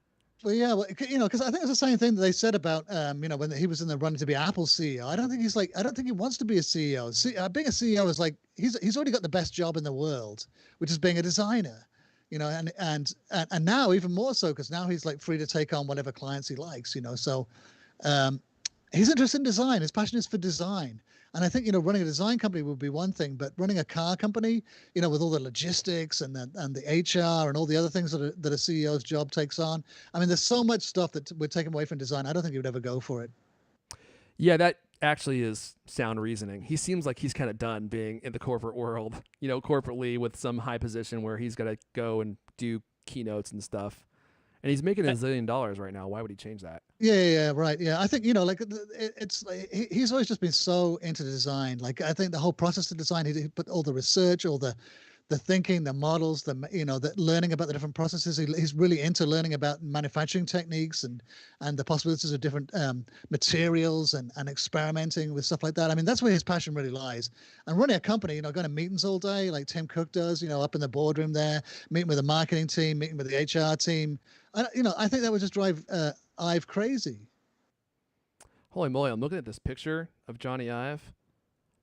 [SPEAKER 3] Well, yeah, because I think it's the same thing that they said about, when he was in the running to be Apple CEO. I don't think he wants to be a CEO. Being a CEO is like he's already got the best job in the world, which is being a designer, and now even more so because now he's like free to take on whatever clients he likes, So he's interested in design. His passion is for design, And I think, running a design company would be one thing, but running a car company, with all the logistics and the HR and all the other things that a CEO's job takes on. I mean, there's so much stuff that we're taking away from design. I don't think he would ever go for it.
[SPEAKER 1] Yeah, that actually is sound reasoning. He seems like he's kind of done being in the corporate world, corporately with some high position where he's got to go and do keynotes and stuff. And he's making $1 zillion right now. Why would he change that?
[SPEAKER 3] Yeah, right. Yeah, I think like it's like he's always just been so into design. Like I think the whole process of design, he put all the research, all the thinking, the models, the learning about the different processes. He's really into learning about manufacturing techniques and the possibilities of different materials and experimenting with stuff like that. I mean, that's where his passion really lies. And running a company, going to meetings all day, like Tim Cook does, up in the boardroom there, meeting with the marketing team, meeting with the HR team. I think that would just drive Ive crazy.
[SPEAKER 1] Holy moly! I'm looking at this picture of Johnny Ive.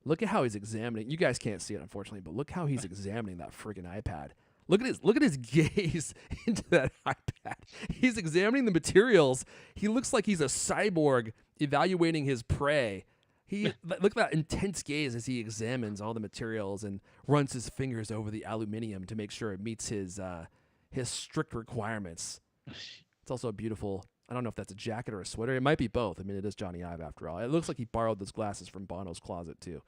[SPEAKER 1] Look at how he's examining. You guys can't see it, unfortunately, but look how he's examining that friggin' iPad. Look at his gaze into that iPad. He's examining the materials. He looks like he's a cyborg evaluating his prey. Look at that intense gaze as he examines all the materials and runs his fingers over the aluminum to make sure it meets his strict requirements. It's also a beautiful. I don't know if that's a jacket or a sweater. It might be both. I mean, it is Johnny Ive after all. It looks like he borrowed those glasses from Bono's closet too.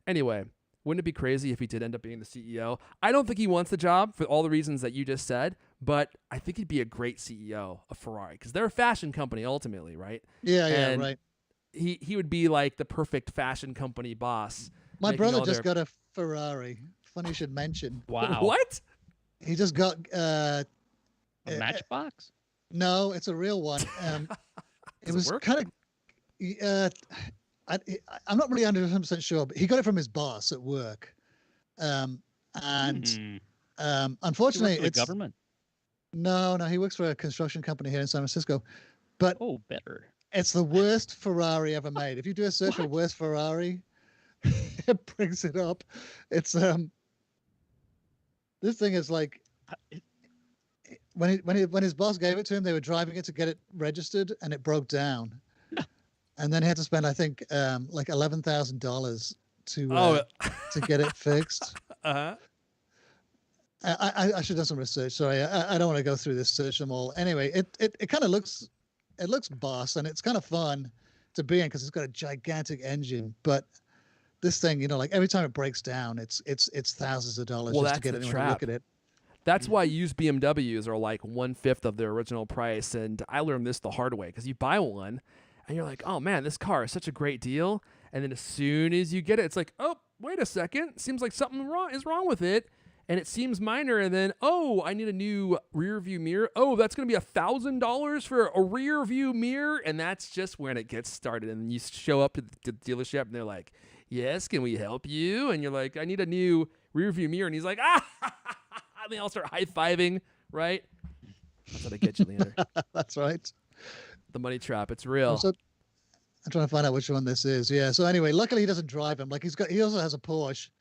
[SPEAKER 1] Anyway, wouldn't it be crazy if he did end up being the CEO? I don't think he wants the job for all the reasons that you just said, but I think he'd be a great CEO of Ferrari because they're a fashion company ultimately, right?
[SPEAKER 3] Yeah, right.
[SPEAKER 1] He would be like the perfect fashion company boss.
[SPEAKER 3] My brother just got a Ferrari. Funny you should mention.
[SPEAKER 2] Wow.
[SPEAKER 1] What?
[SPEAKER 3] He just got
[SPEAKER 2] a Matchbox?
[SPEAKER 3] No, it's a real one. It was kind of. I'm not really 100% sure, but he got it from his boss at work, unfortunately,
[SPEAKER 2] it's government.
[SPEAKER 3] No, he works for a construction company here in San Francisco. But
[SPEAKER 2] better.
[SPEAKER 3] It's the worst Ferrari ever made. If you do a search for worst Ferrari, it brings it up. It's this thing is like. When his boss gave it to him, they were driving it to get it registered, and it broke down. And then he had to spend, I think, like $11,000 to get it fixed.
[SPEAKER 1] Uh-huh.
[SPEAKER 3] I should have done some research. Sorry, I don't want to go through this, search them all. Anyway, it kind of looks boss, and it's kind of fun to be in because it's got a gigantic engine. But this thing, like every time it breaks down, it's thousands of dollars just to get anyone to look at it.
[SPEAKER 1] That's why used BMWs are like 1/5 of their original price. And I learned this the hard way because you buy one and you're like, oh man, this car is such a great deal. And then as soon as you get it, it's like, oh, wait a second. Seems like something is wrong with it. And it seems minor. And then, oh, I need a new rear view mirror. Oh, that's going to be $1,000 for a rear view mirror. And that's just when it gets started. And you show up to the dealership and they're like, yes, can we help you? And you're like, I need a new rear view mirror. And he's like, and they all start high-fiving, right? That's how they get you, Leander.
[SPEAKER 3] That's right.
[SPEAKER 1] The money trap. It's real.
[SPEAKER 3] I'm trying to find out which one this is. Yeah. So anyway, luckily he doesn't drive him. Like he also has a Porsche,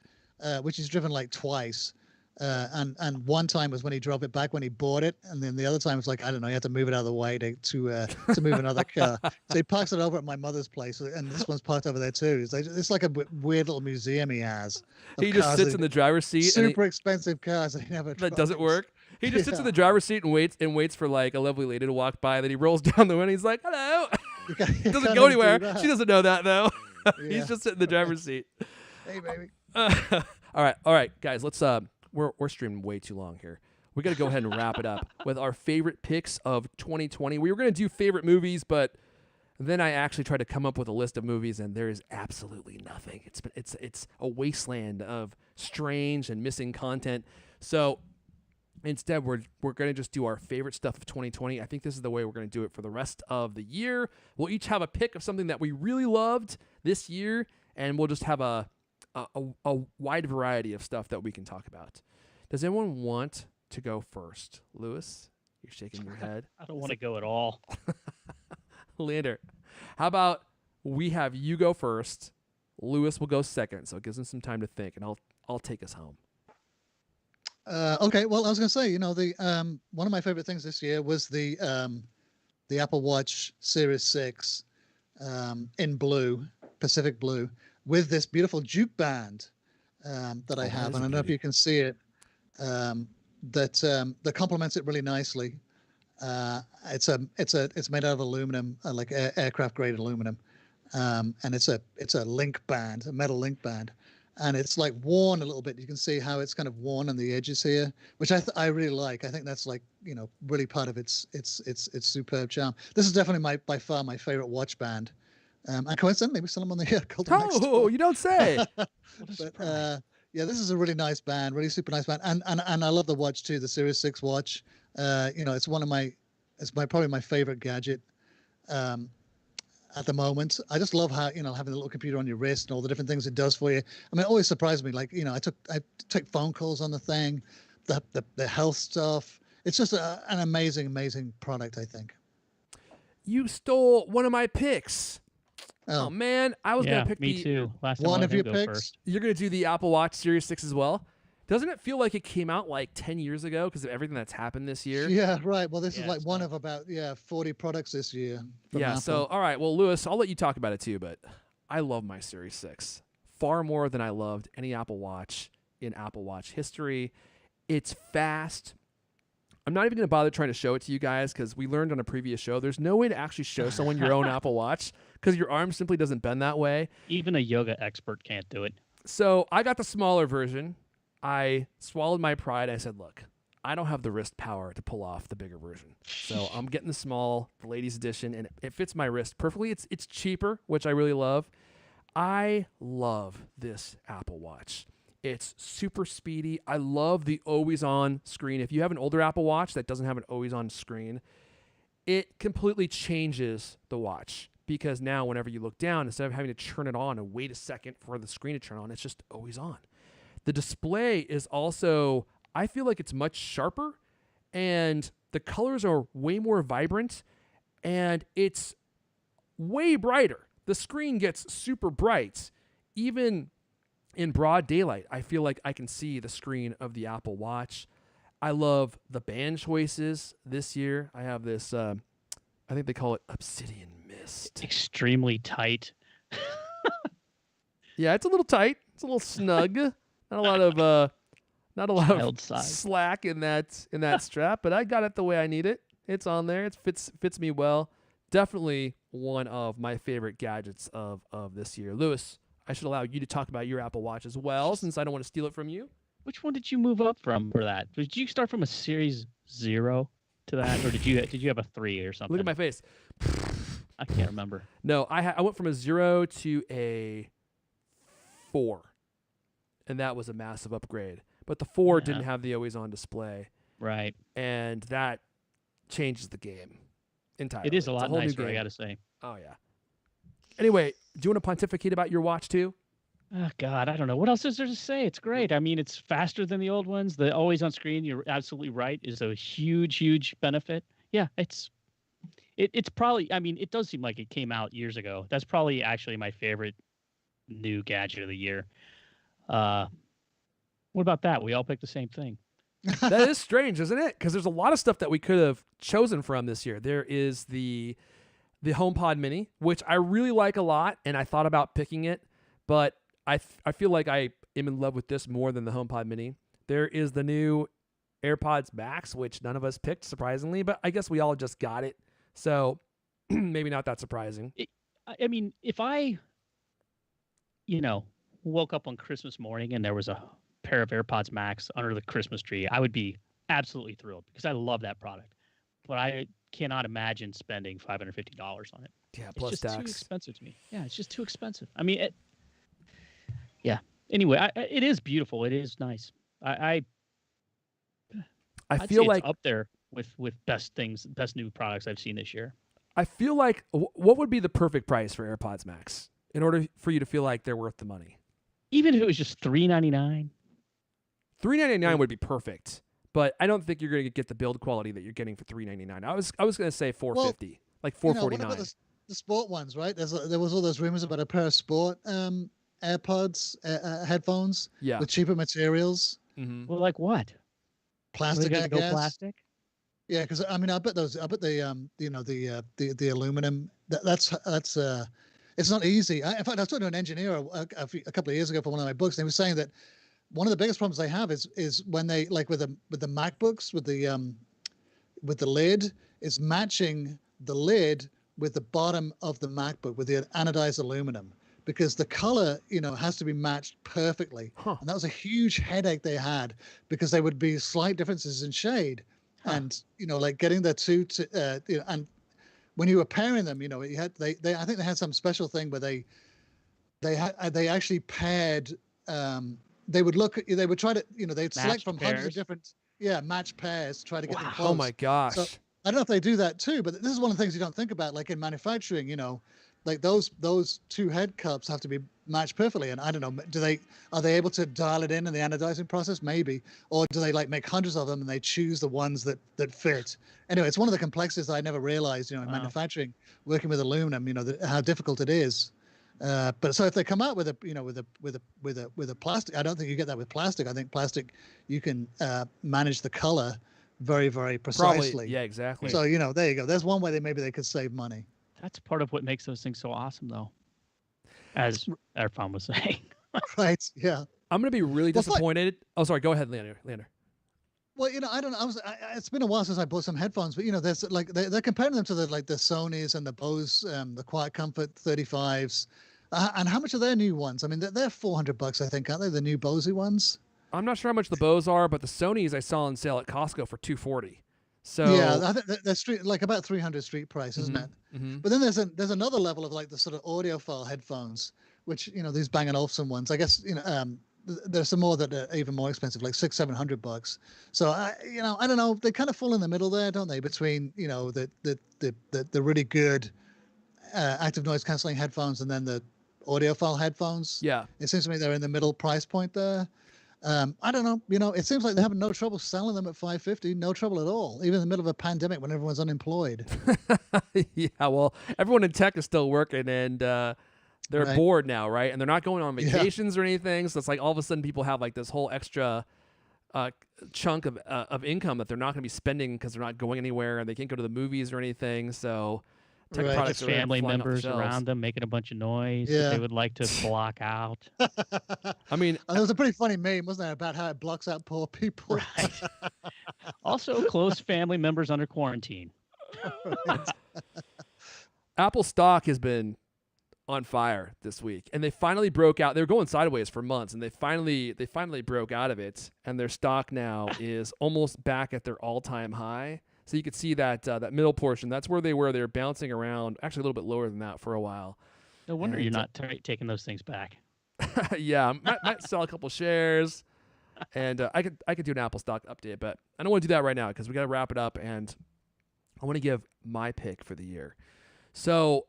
[SPEAKER 3] which he's driven like twice. And one time was when he drove it back when he bought it, and then the other time was like, I don't know, he had to move it out of the way to move another car. So he parks it over at my mother's place, and this one's parked over there too. It's like a weird little museum he has.
[SPEAKER 1] He just sits in the driver's seat.
[SPEAKER 3] Super expensive cars that he never drives.
[SPEAKER 1] That doesn't work. He just sits in the driver's seat and waits for like a lovely lady to walk by. Then he rolls down the window. And he's like, hello. He doesn't go anywhere. She doesn't know that though. He's just sitting in the driver's seat.
[SPEAKER 3] Hey, baby.
[SPEAKER 1] All right, guys. Let's We're streaming way too long here. We got to go ahead and wrap it up with our favorite picks of 2020. We were going to do favorite movies, but then I actually tried to come up with a list of movies, and there is absolutely nothing. It's a wasteland of strange and missing content. So instead, we're going to just do our favorite stuff of 2020. I think this is the way we're going to do it for the rest of the year. We'll each have a pick of something that we really loved this year, and we'll just have a wide variety of stuff that we can talk about. Does anyone want to go first? Lewis, you're shaking your head.
[SPEAKER 2] I don't want to go at all.
[SPEAKER 1] Leander, how about we have you go first? Lewis will go second, so it gives him some time to think, and I'll take us home.
[SPEAKER 3] Okay. Well, I was going to say, the one of my favorite things this year was the Apple Watch Series 6 in blue, Pacific blue. with this beautiful juke band that I
[SPEAKER 1] Oh, that
[SPEAKER 3] have,
[SPEAKER 1] is
[SPEAKER 3] and
[SPEAKER 1] a
[SPEAKER 3] I don't know if
[SPEAKER 1] beauty.
[SPEAKER 3] you can see it. That complements it really nicely. It's made out of aluminum, like aircraft grade aluminum, and it's a link band, a metal link band, and it's like worn a little bit. You can see how it's kind of worn on the edges here, which I really like. I think that's like really part of its superb charm. This is definitely by far my favorite watch band, and coincidentally we sell them on the Golden Max
[SPEAKER 1] Oh,
[SPEAKER 3] store.
[SPEAKER 1] you don't say.
[SPEAKER 2] What a
[SPEAKER 3] But
[SPEAKER 2] surprise.
[SPEAKER 3] yeah, this is a really nice band, really super nice band, and I love the watch too, the Series 6 watch. It's probably my favorite gadget um, at the moment. I just love how having a little computer on your wrist and all the different things it does for you. I mean, it always surprised me. Like I took phone calls on the thing, the health stuff. It's just an amazing product, I think.
[SPEAKER 1] You stole one of my picks. Oh
[SPEAKER 3] Oh,
[SPEAKER 1] man, I was gonna
[SPEAKER 2] Yeah,
[SPEAKER 1] pick
[SPEAKER 2] me
[SPEAKER 1] the.
[SPEAKER 2] too. Last time I
[SPEAKER 3] one
[SPEAKER 2] let
[SPEAKER 3] of
[SPEAKER 2] him
[SPEAKER 3] your
[SPEAKER 2] go
[SPEAKER 3] picks.
[SPEAKER 2] first.
[SPEAKER 1] You're gonna do the Apple Watch Series 6 as well. Doesn't it feel like it came out like 10 years ago because of everything that's happened this year?
[SPEAKER 3] Yeah, right. Well, this is
[SPEAKER 2] Yeah,
[SPEAKER 3] like
[SPEAKER 2] it's
[SPEAKER 3] one
[SPEAKER 2] nuts.
[SPEAKER 3] of about 40 products this year from
[SPEAKER 1] Yeah.
[SPEAKER 3] Apple.
[SPEAKER 1] So, all right. Well, Lewis, I'll let you talk about it too, but I love my Series 6 far more than I loved any Apple Watch in Apple Watch history. It's fast. I'm not even going to bother trying to show it to you guys because we learned on a previous show there's no way to actually show someone your own Apple Watch because your arm simply doesn't bend that way.
[SPEAKER 2] Even a yoga expert can't do it.
[SPEAKER 1] So I got the smaller version. I swallowed my pride. I said, look, I don't have the wrist power to pull off the bigger version. So I'm getting the small, the ladies edition, and it fits my wrist perfectly. It's cheaper, which I really love. I love this Apple Watch. It's super speedy. I love the always-on screen. If you have an older Apple Watch that doesn't have an always-on screen, it completely changes the watch because now whenever you look down, instead of having to turn it on and wait a second for the screen to turn on, it's just always on. The display is also, I feel like it's much sharper and the colors are way more vibrant and it's way brighter. The screen gets super bright. Even in broad daylight, I feel like I can see the screen of the Apple Watch. I love the band choices this year. I have this, I think they call it Obsidian Mist.
[SPEAKER 2] Extremely tight.
[SPEAKER 1] Yeah, it's a little tight. It's a little snug. Not a lot of
[SPEAKER 2] Child size.
[SPEAKER 1] slack in that strap, but I got it the way I need it. It's on there. It fits me well. Definitely one of my favorite gadgets of this year. Lewis, I should allow you to talk about your Apple Watch as well, since I don't want to steal it from you.
[SPEAKER 2] Which one did you move up from for that? Did you start from a Series 0 to that, or did you have a 3 or something?
[SPEAKER 1] Look at my face.
[SPEAKER 2] I can't remember.
[SPEAKER 1] No, I went from a 0 to a 4, and that was a massive upgrade. But the 4 didn't have the always-on display,
[SPEAKER 2] Right.
[SPEAKER 1] and that changes the game entirely.
[SPEAKER 2] It is a
[SPEAKER 1] It's
[SPEAKER 2] lot
[SPEAKER 1] whole new
[SPEAKER 2] nicer, I
[SPEAKER 1] game.
[SPEAKER 2] got to say.
[SPEAKER 1] Oh yeah. Anyway, do you want to pontificate about your watch too?
[SPEAKER 2] Oh God, I don't know. What else is there to say? It's great. I mean, it's faster than the old ones. The always on screen, you're absolutely right, is a huge benefit. Yeah, it's probably, I mean, it does seem like it came out years ago. That's probably actually my favorite new gadget of the year. What about that? We all picked the same thing.
[SPEAKER 1] That is strange, isn't it? Because there's a lot of stuff that we could have chosen from this year. There is the HomePod Mini, which I really like a lot, and I thought about picking it, but I feel like I am in love with this more than the HomePod Mini. There is the new AirPods Max, which none of us picked, surprisingly, but I guess we all just got it, so maybe not that surprising.
[SPEAKER 2] I mean, if I, woke up on Christmas morning and there was a pair of AirPods Max under the Christmas tree, I would be absolutely thrilled because I love that product. But I cannot imagine spending $550 on it.
[SPEAKER 1] Yeah,
[SPEAKER 2] It's
[SPEAKER 1] plus
[SPEAKER 2] just too
[SPEAKER 1] tax.
[SPEAKER 2] expensive to me. Yeah, it's just too expensive. I mean, yeah. Anyway, it is beautiful. It is nice.
[SPEAKER 1] I
[SPEAKER 2] I'd
[SPEAKER 1] feel
[SPEAKER 2] say
[SPEAKER 1] like
[SPEAKER 2] it's up there with best new products I've seen this year.
[SPEAKER 1] I feel like what would be the perfect price for AirPods Max in order for you to feel like they're worth the money?
[SPEAKER 2] Even if it was just $399.
[SPEAKER 1] $399 would be perfect, but I don't think you're going to get the build quality that you're getting for $399. I was going to say $450, like $449.
[SPEAKER 3] What about the sport ones, right? There was all those rumors about a pair of sport AirPods headphones with cheaper materials.
[SPEAKER 1] Mm-hmm.
[SPEAKER 2] Well, like what?
[SPEAKER 3] Plastic, I
[SPEAKER 2] go
[SPEAKER 3] guess.
[SPEAKER 2] plastic?
[SPEAKER 3] Yeah, because I mean, I bet the aluminum. That's It's not easy. In fact, I was talking to an engineer a couple of years ago for one of my books, and he was saying that one of the biggest problems they have is when they like with the MacBooks with the lid is matching the lid with the bottom of the MacBook with the anodized aluminum, because the color, has to be matched perfectly.
[SPEAKER 1] Huh.
[SPEAKER 3] And that was a huge headache they had, because there would be slight differences in shade.
[SPEAKER 2] Huh.
[SPEAKER 3] And, like getting the two to, and when you were pairing them, you had, I think they had some special thing where they actually paired, they would try to, they'd select
[SPEAKER 2] Matched
[SPEAKER 3] from hundreds
[SPEAKER 2] pairs?
[SPEAKER 3] of different, match pairs to try to get them
[SPEAKER 2] Wow.
[SPEAKER 3] close.
[SPEAKER 1] Oh my gosh.
[SPEAKER 3] So I don't know if they do that too, but this is one of the things you don't think about, like in manufacturing, like those two head cups have to be matched perfectly. And I don't know, are they able to dial it in the anodizing process? Maybe. Or do they like make hundreds of them and they choose the ones that fit? Anyway, it's one of the complexities I never realized, in
[SPEAKER 2] Wow.
[SPEAKER 3] manufacturing, working with aluminum, how difficult it is. But so if they come out with a plastic, I don't think you get that with plastic. I think plastic, you can manage the color very, very precisely.
[SPEAKER 1] Probably, yeah, exactly.
[SPEAKER 3] So, there you go. There's one way maybe they could save money.
[SPEAKER 2] That's part of what makes those things so awesome, though. As Erfan was saying.
[SPEAKER 3] Right. Yeah.
[SPEAKER 1] I'm going to be really
[SPEAKER 3] Well, it's like-
[SPEAKER 1] disappointed. Oh, sorry. Go ahead, Leander.
[SPEAKER 3] Well, I don't know. It's been a while since I bought some headphones, but there's like they're comparing them to the Sonys and the Bose, the Quiet Comfort 35s, and how much are their new ones? I mean, they're $400, I think, aren't they? The new Bose ones.
[SPEAKER 1] I'm not sure how much the Bose are, but the Sonys I saw on sale at Costco for $240. So
[SPEAKER 3] Yeah, I think they're street like about 300 street price, isn't it?
[SPEAKER 1] Mm-hmm.
[SPEAKER 3] But then there's another level of like the sort of audiophile headphones, which these Bang & Olufsen ones. I guess there's some more that are even more expensive, like $600-700. So I don't know. They kind of fall in the middle there, don't they? Between the really good active noise canceling headphones and then the audiophile headphones.
[SPEAKER 1] Yeah.
[SPEAKER 3] It seems to me they're in the middle price point there. I don't know. It seems like they're having no trouble selling them at $550. No trouble at all, even in the middle of a pandemic when everyone's unemployed.
[SPEAKER 1] Yeah, well, everyone in tech is still working, and they're
[SPEAKER 3] Right.
[SPEAKER 1] bored now, right? And they're not going on
[SPEAKER 3] Yeah.
[SPEAKER 1] vacations or anything. So it's like all of a sudden people have like this whole extra chunk of income that they're not going to be spending because they're not going anywhere and they can't go to the movies or anything. So tech
[SPEAKER 3] Right.
[SPEAKER 1] products
[SPEAKER 2] There's
[SPEAKER 1] are
[SPEAKER 2] family
[SPEAKER 1] flying off the
[SPEAKER 2] members
[SPEAKER 1] shelves.
[SPEAKER 2] around them making a bunch of noise that
[SPEAKER 3] Yeah.
[SPEAKER 2] they would like to block out.
[SPEAKER 1] I mean,
[SPEAKER 3] And there was a pretty funny meme, wasn't there, about how it blocks out poor people?
[SPEAKER 2] Right. Also, close family members under quarantine.
[SPEAKER 1] Apple stock has been on fire this week, and they finally broke out. They were going sideways for months, and they finally broke out of it, and their stock now is almost back at their all-time high. So you could see that that middle portion. That's where they were. They were bouncing around, actually a little bit lower than that for a while.
[SPEAKER 2] No wonder
[SPEAKER 1] And,
[SPEAKER 2] you're not taking those things back.
[SPEAKER 1] Yeah, might sell a couple shares, and I could do an Apple stock update, but I don't want to do that right now because we got to wrap it up, and I want to give my pick for the year. So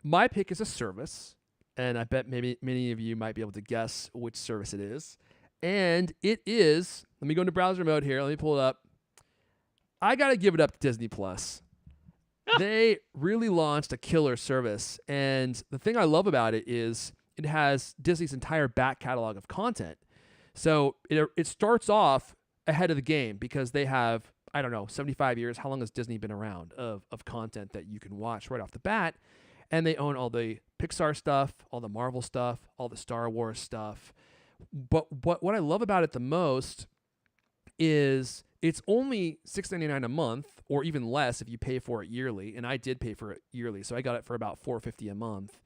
[SPEAKER 1] my pick is a service, and I bet maybe many of you might be able to guess which service it is, and it is. Let me go into browser mode here. Let me pull it up. I got to give it up to Disney Plus. They really launched a killer service, and the thing I love about it is it has Disney's entire back catalog of content. So it starts off ahead of the game because they have, I don't know, 75 years. How long has Disney been around of content that you can watch right off the bat? And they own all the Pixar stuff, all the Marvel stuff, all the Star Wars stuff. But what I love about it the most is it's only $6.99 a month, or even less if you pay for it yearly. And I did pay for it yearly, so I got it for about $4.50 a month.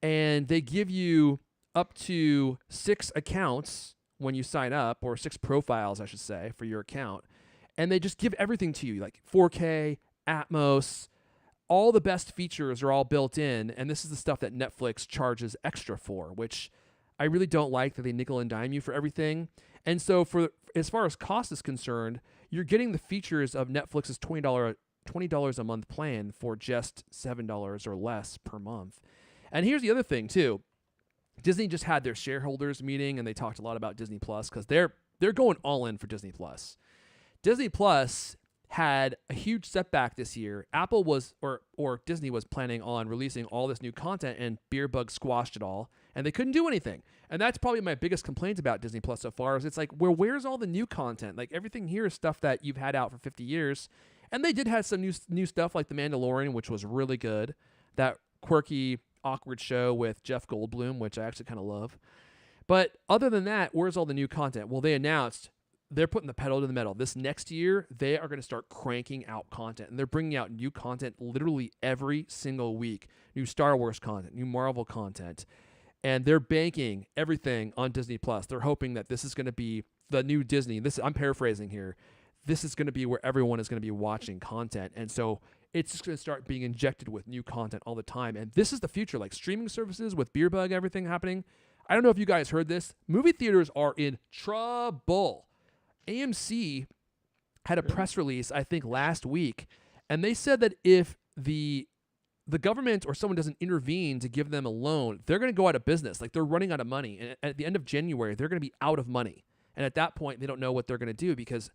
[SPEAKER 1] And they give you up to 6 accounts when you sign up, or 6 profiles, I should say, for your account. And they just give everything to you, like 4K, Atmos, all the best features are all built in. And this is the stuff that Netflix charges extra for, which I really don't like, that they nickel and dime you for everything. And so as far as cost is concerned, you're getting the features of Netflix's $20 a month plan for just $7 or less per month. And here's the other thing too. Disney just had their shareholders meeting, and they talked a lot about Disney Plus because they're going all in for Disney Plus. Disney Plus had a huge setback this year. Apple was or Disney was planning on releasing all this new content, and Beerbug squashed it all, and they couldn't do anything. And that's probably my biggest complaint about Disney Plus so far is it's like, where's all the new content? Like everything here is stuff that you've had out for 50 years. And they did have some new stuff like The Mandalorian, which was really good. That quirky awkward show with Jeff Goldblum, which I actually kind of love. But other than that, where's all the new content? Well, they announced they're putting the pedal to the metal. This next year, they are going to start cranking out content, and they're bringing out new content literally every single week. New Star Wars content, new Marvel content, and they're banking everything on Disney Plus. They're hoping that this is going to be the new Disney. I'm paraphrasing here. This is going to be where everyone is going to be watching content, and so it's just going to start being injected with new content all the time. And this is the future, like streaming services with Beerbug, everything happening. I don't know if you guys heard this. Movie theaters are in trouble. AMC had a press release, I think, last week, and they said that if the government or someone doesn't intervene to give them a loan, they're going to go out of business. Like, they're running out of money. And at the end of January, they're going to be out of money. And at that point, they don't know what they're going to do because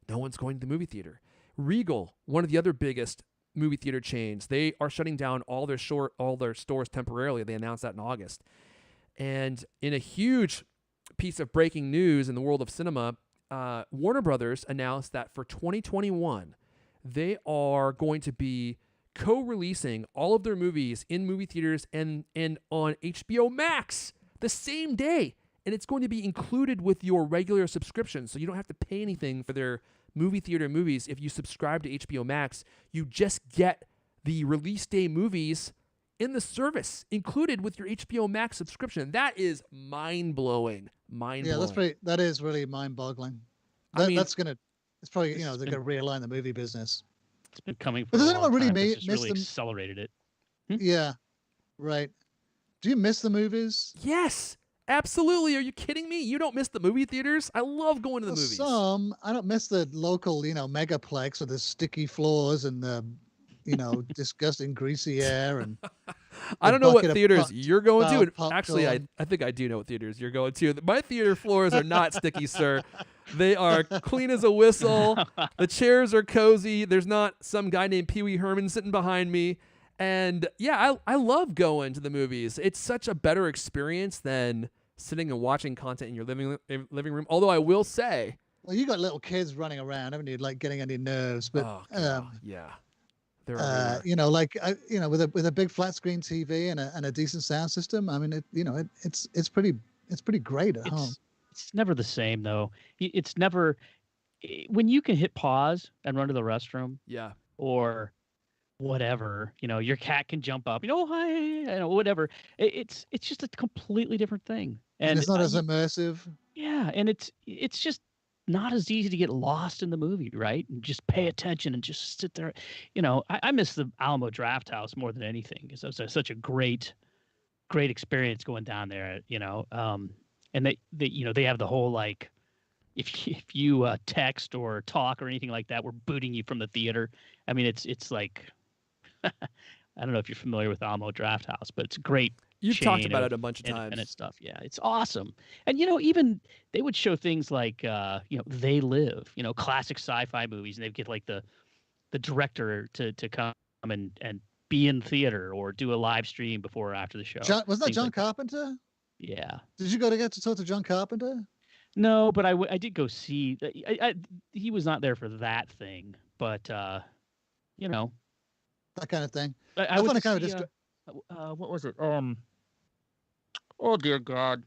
[SPEAKER 1] no one's going to the movie theater. Regal, one of the other biggest movie theater chains, they are shutting down all their stores temporarily. They announced that in August. And in a huge piece of breaking news in the world of cinema, Warner Brothers announced that for 2021, they are going to be co-releasing all of their movies in movie theaters and on HBO Max the same day. And it's going to be included with your regular subscription, so you don't have to pay anything for their movie theater movies. If you subscribe to HBO Max, you just get the release day movies in the service included with your HBO Max subscription. That is mind-blowing.
[SPEAKER 3] Yeah, that is really mind-boggling. It's probably, they're going to realign the movie business.
[SPEAKER 2] It's been coming for
[SPEAKER 3] but does
[SPEAKER 2] a long
[SPEAKER 3] anyone really
[SPEAKER 2] time. It's just
[SPEAKER 3] miss
[SPEAKER 2] really
[SPEAKER 3] them?
[SPEAKER 2] Accelerated it.
[SPEAKER 3] Yeah, right. Do you miss the movies?
[SPEAKER 1] Yes, absolutely. Are you kidding me? You don't miss the movie theaters? I love going to the movies.
[SPEAKER 3] Some. I don't miss the local, megaplex with the sticky floors and the, disgusting greasy air and.
[SPEAKER 1] I don't know what theaters you're going to. And actually, I think I do know what theaters you're going to. My theater floors are not sticky, sir. They are clean as a whistle. The chairs are cozy. There's not some guy named Pee Wee Herman sitting behind me. And yeah, I love going to the movies. It's such a better experience than sitting and watching content in your living room. Although I will say,
[SPEAKER 3] well, you got little kids running around, haven't you? Like getting on your nerves. But
[SPEAKER 1] yeah.
[SPEAKER 3] With a big flat screen TV and a decent sound system. I mean, it's pretty great at home.
[SPEAKER 2] It's never the same though. It's never when you can hit pause and run to the restroom.
[SPEAKER 1] Yeah.
[SPEAKER 2] Or whatever, your cat can jump up. Hi, whatever. It's just a completely different thing.
[SPEAKER 3] And it's not as immersive.
[SPEAKER 2] Yeah, and it's just not as easy to get lost in the movie, right? And just pay attention and just sit there. I miss the Alamo Draft House more than anything because it was such a great experience going down there. And they have the whole like, if you text or talk or anything like that, we're booting you from the theater. I mean, it's like, I don't know if you're familiar with Alamo Draft House, but it's a great.
[SPEAKER 1] You've talked about it a bunch of times.
[SPEAKER 2] And stuff. Yeah, it's awesome. And, even they would show things like, They Live, classic sci-fi movies. And they'd get like the director to come and be in theater or do a live stream before or after the show.
[SPEAKER 3] Was that John Carpenter?
[SPEAKER 2] Yeah.
[SPEAKER 3] Did you get to talk to John Carpenter?
[SPEAKER 2] No, but I did go see. He was not there for that thing, but, that
[SPEAKER 3] kind of thing.
[SPEAKER 2] I
[SPEAKER 3] found
[SPEAKER 2] would
[SPEAKER 3] it kind
[SPEAKER 2] see,
[SPEAKER 3] of
[SPEAKER 2] what was it? Oh dear God.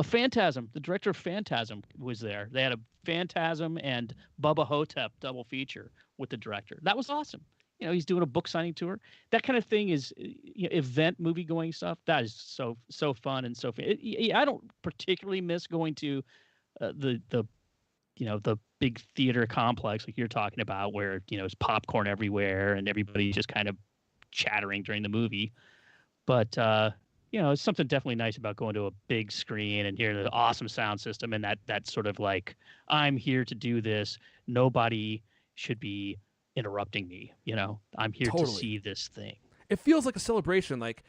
[SPEAKER 2] Phantasm. The director of Phantasm was there. They had a Phantasm and Bubba Hotep double feature with the director. That was awesome. He's doing a book signing tour. That kind of thing is event movie going stuff. That is so fun and so fun. I don't particularly miss going to the big theater complex like you're talking about, where it's popcorn everywhere and everybody's just kind of chattering during the movie. But it's something definitely nice about going to a big screen and hearing the awesome sound system and that sort of like, I'm here to do this. Nobody should be interrupting me. I'm here to see this thing.
[SPEAKER 1] It feels like a celebration. Like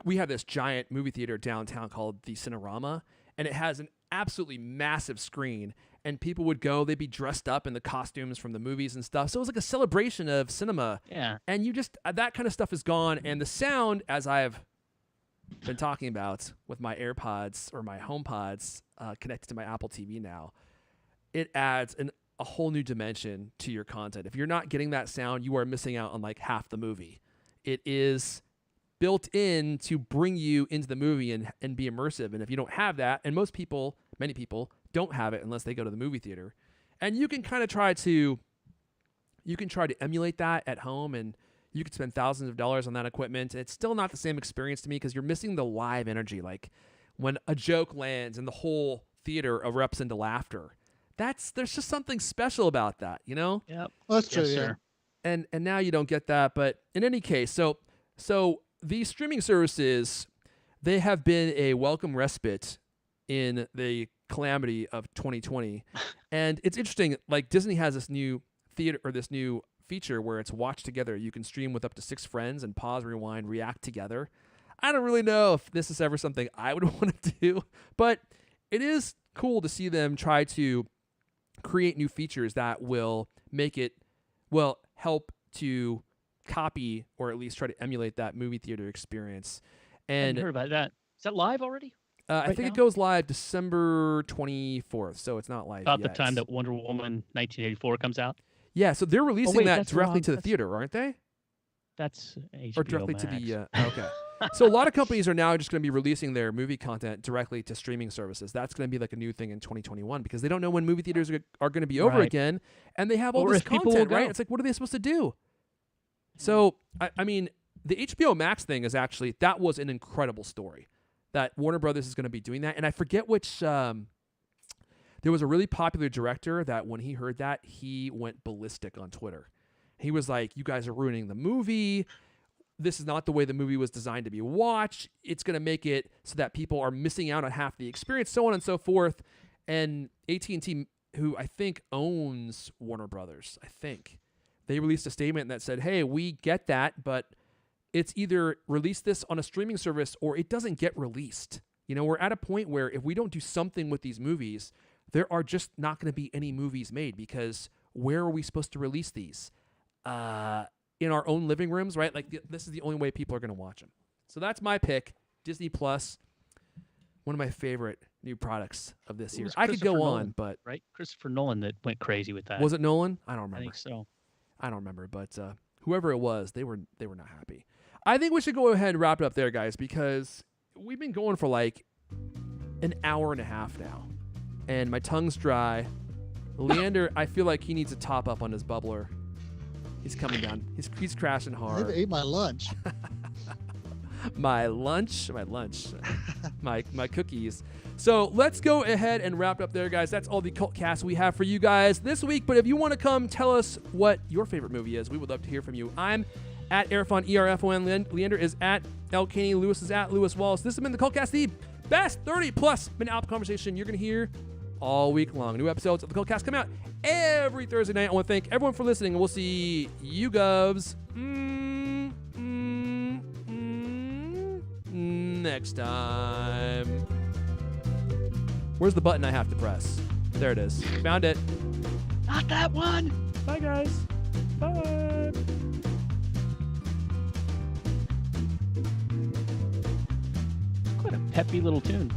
[SPEAKER 1] we have this giant movie theater downtown called the Cinerama, and it has an absolutely massive screen. And people would go, they'd be dressed up in the costumes from the movies and stuff. So it was like a celebration of cinema.
[SPEAKER 2] Yeah.
[SPEAKER 1] And you just, that kind of stuff is gone. And the sound, as I've been talking about with my AirPods or my HomePods connected to my Apple TV now, it adds a whole new dimension to your content. If you're not getting that sound, you are missing out on like half the movie. It is built in to bring you into the movie and be immersive. And if you don't have that, and many people don't have it unless they go to the movie theater, and you can kind of try to emulate that at home, and you could spend thousands of dollars on that equipment. It's still not the same experience to me because you're missing the live energy. Like when a joke lands and the whole theater erupts into laughter, there's just something special about that, you know?
[SPEAKER 2] Yep.
[SPEAKER 3] Well, that's true.
[SPEAKER 2] Yes,
[SPEAKER 3] Yeah.
[SPEAKER 2] sir.
[SPEAKER 1] And now you don't get that. But in any case, so these streaming services, they have been a welcome respite in the calamity of 2020. And it's interesting, like Disney has this new feature where it's watch together. You can stream with up to 6 friends and pause, rewind, react together. I don't really know if this is ever something I would want to do, but it is cool to see them try to create new features that will help to copy or at least try to emulate that movie theater experience.
[SPEAKER 2] I hadn't
[SPEAKER 1] And
[SPEAKER 2] heard about that. Is that live already?
[SPEAKER 1] I think
[SPEAKER 2] now?
[SPEAKER 1] it goes live December 24th, so it's not live
[SPEAKER 2] About
[SPEAKER 1] yet.
[SPEAKER 2] the time that Wonder Woman 1984 comes out?
[SPEAKER 1] Yeah, so they're releasing
[SPEAKER 2] wait,
[SPEAKER 1] that
[SPEAKER 2] that's
[SPEAKER 1] directly
[SPEAKER 2] wrong.
[SPEAKER 1] to the
[SPEAKER 2] That's-
[SPEAKER 1] theater, aren't they?
[SPEAKER 2] That's HBO
[SPEAKER 1] Or directly
[SPEAKER 2] Max.
[SPEAKER 1] to the okay. So a lot of companies are now just going to be releasing their movie content directly to streaming services. That's going to be like a new thing in 2021 because they don't know when movie theaters are going to be over
[SPEAKER 2] Right.
[SPEAKER 1] again, and they have all
[SPEAKER 2] Or
[SPEAKER 1] this
[SPEAKER 2] if people
[SPEAKER 1] content,
[SPEAKER 2] will
[SPEAKER 1] right?
[SPEAKER 2] go.
[SPEAKER 1] It's like, what are they supposed to do? So I mean, the HBO Max thing is actually that was an incredible story. That Warner Brothers is going to be doing that, and I forget which. There was a really popular director that when he heard that, he went ballistic on Twitter. He was like, "You guys are ruining the movie. This is not the way the movie was designed to be watched. It's going to make it so that people are missing out on half the experience, so on and so forth." And AT&T, who I think owns Warner Brothers, they released a statement that said, "Hey, we get that, but it's either release this on a streaming service or it doesn't get released." You know, we're at a point where if we don't do something with these movies, there are just not going to be any movies made because where are we supposed to release these? In our own living rooms, right? Like this is the only way people are going to watch them. So that's my pick, Disney Plus. One of my favorite new products of this
[SPEAKER 2] It
[SPEAKER 1] year.
[SPEAKER 2] was
[SPEAKER 1] I could go
[SPEAKER 2] Christopher
[SPEAKER 1] on,
[SPEAKER 2] Nolan.
[SPEAKER 1] but
[SPEAKER 2] Right? Christopher Nolan that went crazy with that.
[SPEAKER 1] was it Nolan? I don't
[SPEAKER 2] I
[SPEAKER 1] remember.
[SPEAKER 2] think so.
[SPEAKER 1] I don't remember, but whoever it was, they were not happy. I think we should go ahead and wrap it up there, guys, because we've been going for like an hour and a half now, and my tongue's dry. Leander, I feel like he needs a top up on his bubbler. He's coming down. He's crashing
[SPEAKER 3] I need
[SPEAKER 1] hard.
[SPEAKER 3] to eat my lunch.
[SPEAKER 1] my cookies. So let's go ahead and wrap it up there, guys. That's all the cult cast we have for you guys this week. But if you want to come tell us what your favorite movie is, we would love to hear from you. I'm at Erfon, ERFON. Leander is at L. Caney. Lewis is at Lewis Wallace. This has been the cult cast, the best 30-plus minute album conversation you're going to hear all week long. New episodes of the cult cast come out every Thursday night. I want to thank everyone for listening, and we'll see you govs next time. Where's the button I have to press? There it is. Found it.
[SPEAKER 2] Not that one.
[SPEAKER 1] Bye, guys. Bye.
[SPEAKER 2] Quite a peppy little tune.